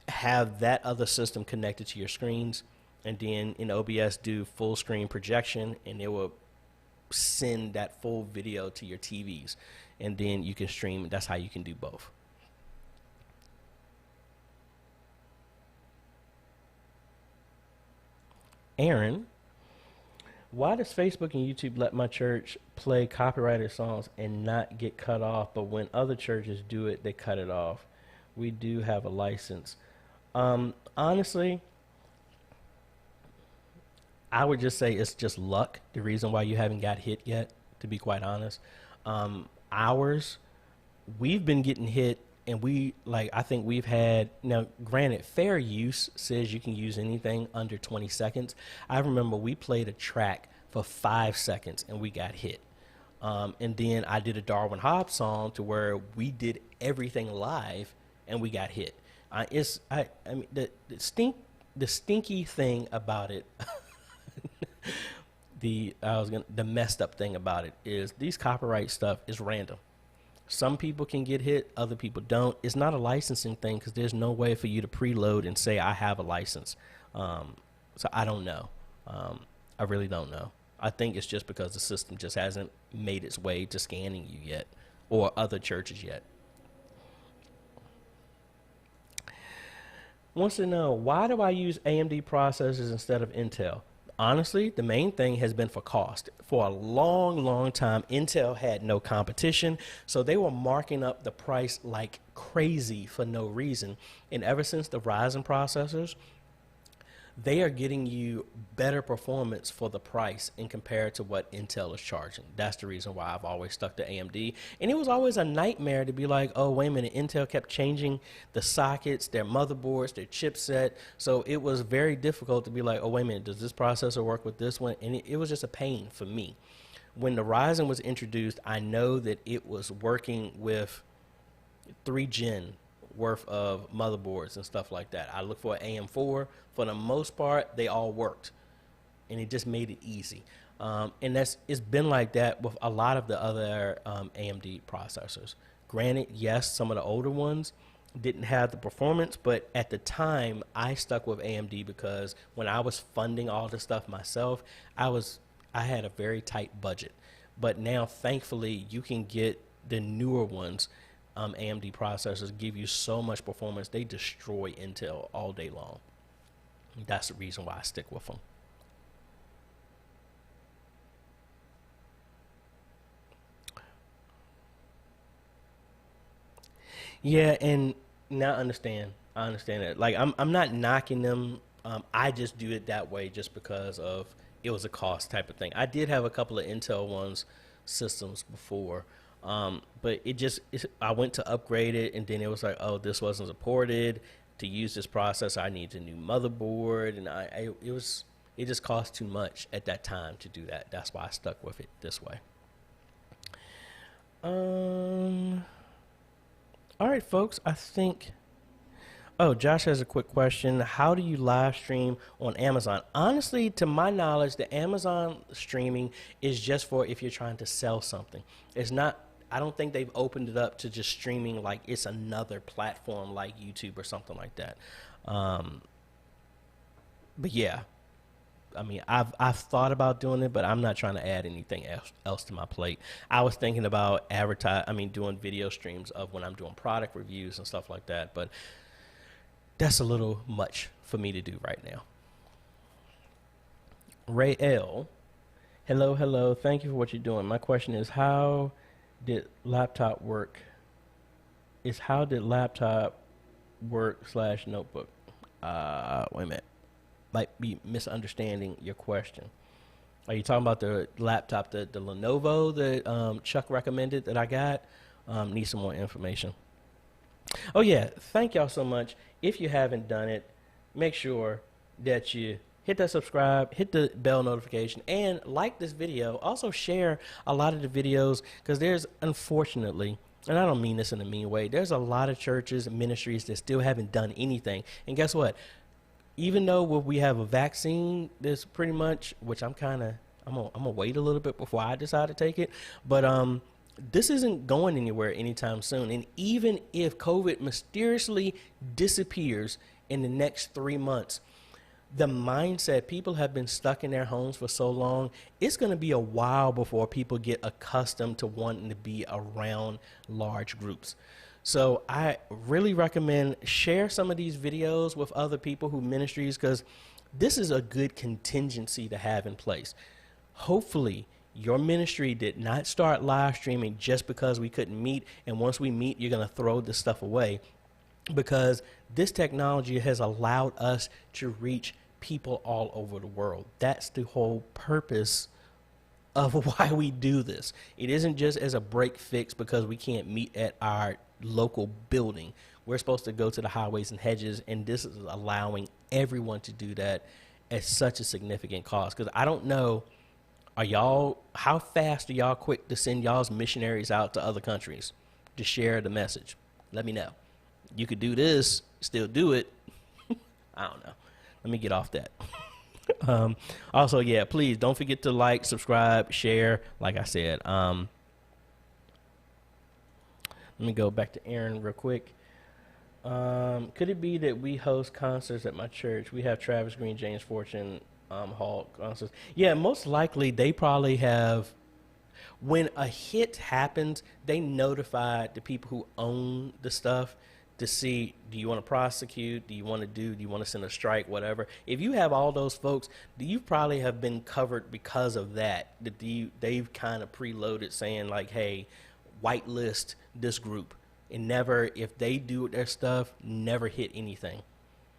have that other system connected to your screens, and then in OBS do full screen projection, and it will send that full video to your TVs, and then you can stream. That's how you can do both. Aaron, why does Facebook and YouTube let my church play copyrighted songs and not get cut off, but when other churches do it, they cut it off? We do have a license. Honestly, I would just say it's just luck, the reason why you haven't got hit yet, to be quite honest. Ours, we've been getting hit, and I think we've had, now granted, fair use says you can use anything under 20 seconds. I remember we played a track for 5 seconds and we got hit. And then I did a Darwin Hobbs song to where we did everything live and we got hit. I mean, the stinky thing about it, the messed up thing about it is these copyright stuff is random. Some people can get hit, other people don't. It's not a licensing thing because there's no way for you to preload and say I have a license. So I don't know. I really don't know. I think it's just because the system just hasn't made its way to scanning you yet, or other churches yet. Wants to know, why do I use AMD processors instead of Intel? Honestly, the main thing has been for cost. For a long, long time, Intel had no competition, so they were marking up the price like crazy for no reason. And ever since the Ryzen processors, they are getting you better performance for the price in compared to what Intel is charging. That's the reason why I've always stuck to AMD. And it was always a nightmare to be like, oh, wait a minute, Intel kept changing the sockets, their motherboards, their chipset. So it was very difficult to be like, oh, wait a minute, does this processor work with this one? And it was just a pain for me. When the Ryzen was introduced, I know that it was working with 3 gen worth of motherboards and stuff like that. I look for an AM4. For the most part, they all worked, and it just made it easy. And it's been like that with a lot of the other AMD processors. Granted, yes, some of the older ones didn't have the performance, but at the time, I stuck with AMD because when I was funding all this stuff myself, I had a very tight budget. But now, thankfully, you can get the newer ones. AMD processors give you so much performance, they destroy Intel all day long. That's the reason why I stick with them. Yeah, and now understand, I understand that. Like, I'm not knocking them. I just do it that way just because of it was a cost type of thing. I did have a couple of Intel ones systems before, but I went to upgrade it, and then it was like, oh, this wasn't supported. To use this processor, I need a new motherboard, and it just cost too much at that time to do that. That's why I stuck with it this way. All right, folks, I think. Oh, Josh has a quick question. How do you live stream on Amazon? Honestly, to my knowledge, the Amazon streaming is just for if you're trying to sell something. It's not, I don't think they've opened it up to just streaming like it's another platform like YouTube or something like that. But yeah, I mean, I've thought about doing it, but I'm not trying to add anything else to my plate. I was thinking about doing video streams of when I'm doing product reviews and stuff like that, but that's a little much for me to do right now. Ray L, hello. Thank you for what you're doing. My question is, how did laptop work? How did laptop work / notebook? Wait a minute. Might be misunderstanding your question. Are you talking about the laptop, the Lenovo that Chuck recommended that I got? Need some more information. Oh yeah, thank y'all so much. If you haven't done it, make sure that you hit that subscribe, hit the bell notification, and like this video. Also share a lot of the videos, because there's, unfortunately, and I don't mean this in a mean way, there's a lot of churches and ministries that still haven't done anything. And guess what? Even though we have a vaccine that's pretty much, which I'm gonna wait a little bit before I decide to take it, but this isn't going anywhere anytime soon. And even if COVID mysteriously disappears in the next 3 months, the mindset, people have been stuck in their homes for so long, it's going to be a while before people get accustomed to wanting to be around large groups. So I really recommend share some of these videos with other people who ministries, because this is a good contingency to have in place. Hopefully your ministry did not start live streaming just because we couldn't meet, and once we meet, you're going to throw this stuff away, because this technology has allowed us to reach people all over the world. That's the whole purpose of why we do this. It isn't just as a break fix because we can't meet at our local building. We're supposed to go to the highways and hedges, and this is allowing everyone to do that at such a significant cost. Because I don't know, how fast are y'all quick to send y'all's missionaries out to other countries to share the message? Let me know. You could do this, still do it. I don't know. Let me get off that. Also, yeah, please don't forget to like, subscribe, share. Like I said, let me go back to Aaron real quick. Could it be that we host concerts at my church? We have Travis Green, James Fortune, Hall concerts. Yeah, most likely they probably have. When a hit happens, they notify the people who own the stuff to see, do you want to prosecute? Do you want to send a strike, whatever? If you have all those folks, you probably have been covered because of that. They've kind of preloaded saying like, hey, whitelist this group, and never, if they do their stuff, never hit anything.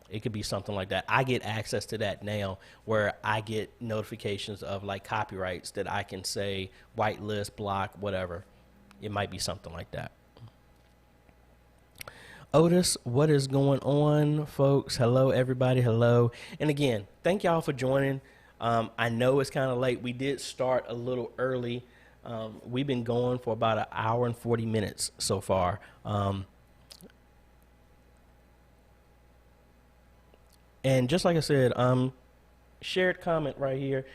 It could be something like that. I get access to that now, where I get notifications of like copyrights that I can say whitelist, block, whatever. It might be something like that. Otis, what is going on, folks? Hello, everybody. Hello. And again, thank y'all for joining. I know it's kind of late. We did start a little early. We've been going for about an hour and 40 minutes so far. And just like I said, shared comment right here.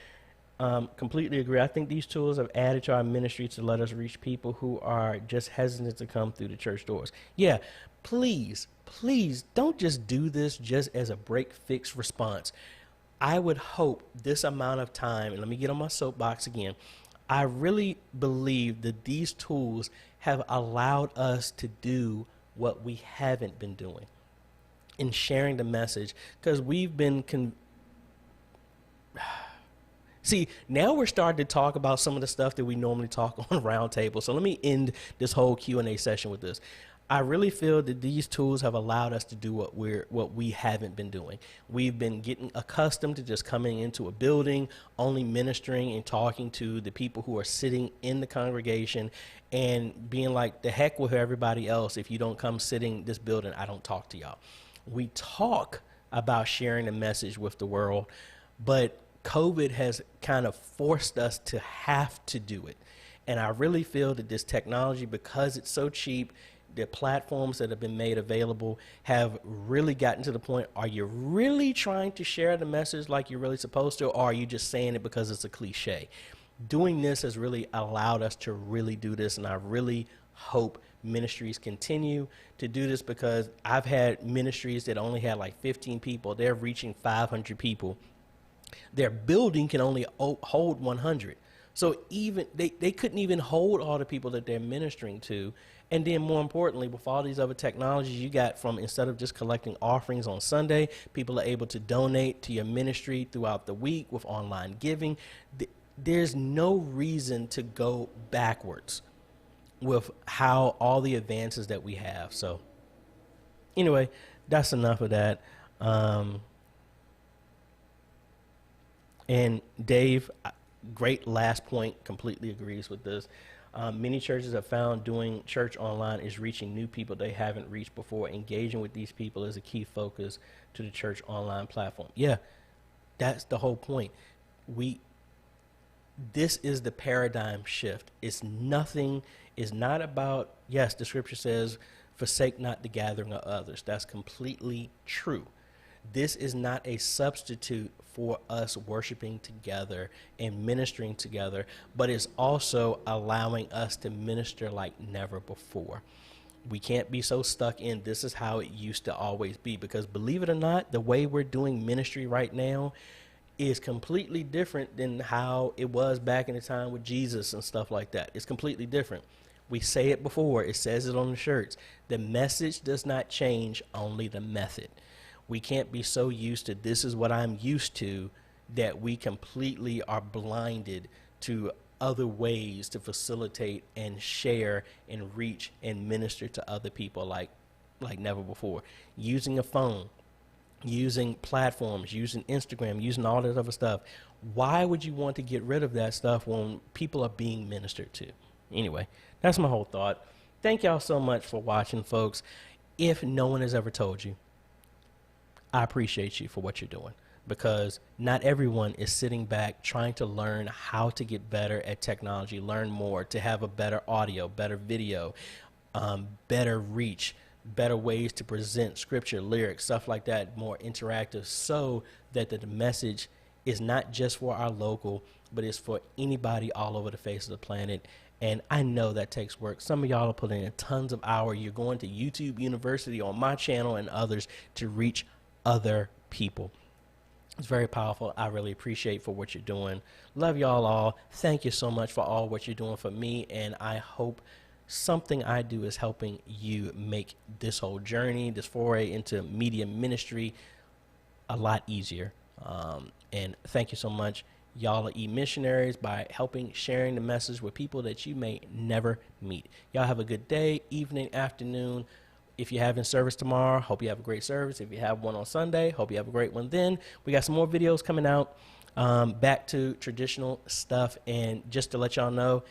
Completely agree. I think these tools have added to our ministry to let us reach people who are just hesitant to come through the church doors. Yeah, please don't just do this just as a break fix response. I would hope this amount of time, and let me get on my soapbox again, I really believe that these tools have allowed us to do what we haven't been doing in sharing the message, because we've been see, now we're starting to talk about some of the stuff that we normally talk on round table. So let me end this whole Q&A session with this. I really feel that these tools have allowed us to do what we haven't been doing. We've been getting accustomed to just coming into a building, only ministering and talking to the people who are sitting in the congregation, and being like, the heck with everybody else. If you don't come sitting this building, I don't talk to y'all. We talk about sharing the message with the world, but COVID has kind of forced us to have to do it. And I really feel that this technology, because it's so cheap, the platforms that have been made available have really gotten to the point, are you really trying to share the message like you're really supposed to, or are you just saying it because it's a cliche? Doing this has really allowed us to really do this, and I really hope ministries continue to do this, because I've had ministries that only had like 15 people. They're reaching 500 people. Their building can only hold 100. So even they couldn't even hold all the people that they're ministering to. And then more importantly, with all these other technologies you got, from instead of just collecting offerings on Sunday, people are able to donate to your ministry throughout the week with online giving. There's no reason to go backwards with how all the advances that we have. So anyway, that's enough of that. And Dave, great last point, completely agrees with this. Many churches have found doing church online is reaching new people they haven't reached before. Engaging with these people is a key focus to the church online platform. Yeah, that's the whole point. This is the paradigm shift. It's not about, yes, the scripture says, forsake not the gathering of others. That's completely true. This is not a substitute for us worshiping together and ministering together, but it's also allowing us to minister like never before. We can't be so stuck in this is how it used to always be, because believe it or not, the way we're doing ministry right now is completely different than how it was back in the time with Jesus and stuff like that. It's completely different. We say it before, it says it on the shirts. The message does not change, only the method. We can't be so used to this is what I'm used to that we completely are blinded to other ways to facilitate and share and reach and minister to other people like never before. Using a phone, using platforms, using Instagram, using all this other stuff. Why would you want to get rid of that stuff when people are being ministered to? Anyway, that's my whole thought. Thank y'all so much for watching, folks. If no one has ever told you, I appreciate you for what you're doing, because not everyone is sitting back trying to learn how to get better at technology, learn more, to have a better audio, better video, better reach, better ways to present scripture, lyrics, stuff like that, more interactive, so that the message is not just for our local, but it's for anybody all over the face of the planet. And I know that takes work. Some of y'all are putting in tons of hours. You're going to YouTube University on my channel and others to reach other people. It's very powerful. I really appreciate for what you're doing. Love y'all all. Thank you so much for all what you're doing for me, and I hope something I do is helping you make this whole journey, this foray into media ministry, a lot easier. And thank you so much. Y'all are missionaries by helping sharing the message with people that you may never meet. Y'all have a good day, evening, afternoon. If you're having service tomorrow, hope you have a great service. If you have one on Sunday, hope you have a great one then. We got some more videos coming out, back to traditional stuff. And just to let y'all know,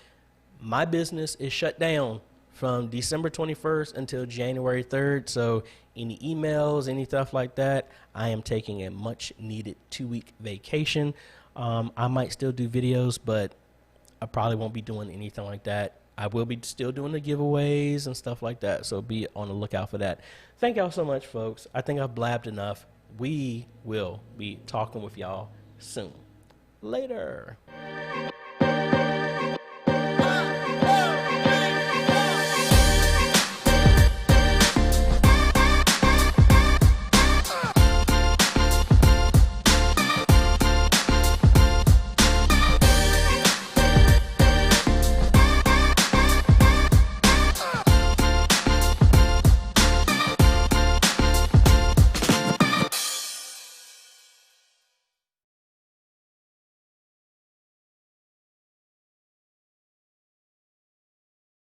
my business is shut down from December 21st until January 3rd. So any emails, any stuff like that, I am taking a much needed 2-week vacation. I might still do videos, but I probably won't be doing anything like that. I will be still doing the giveaways and stuff like that, so be on the lookout for that. Thank y'all so much, folks. I think I've blabbed enough. We will be talking with y'all soon. Later.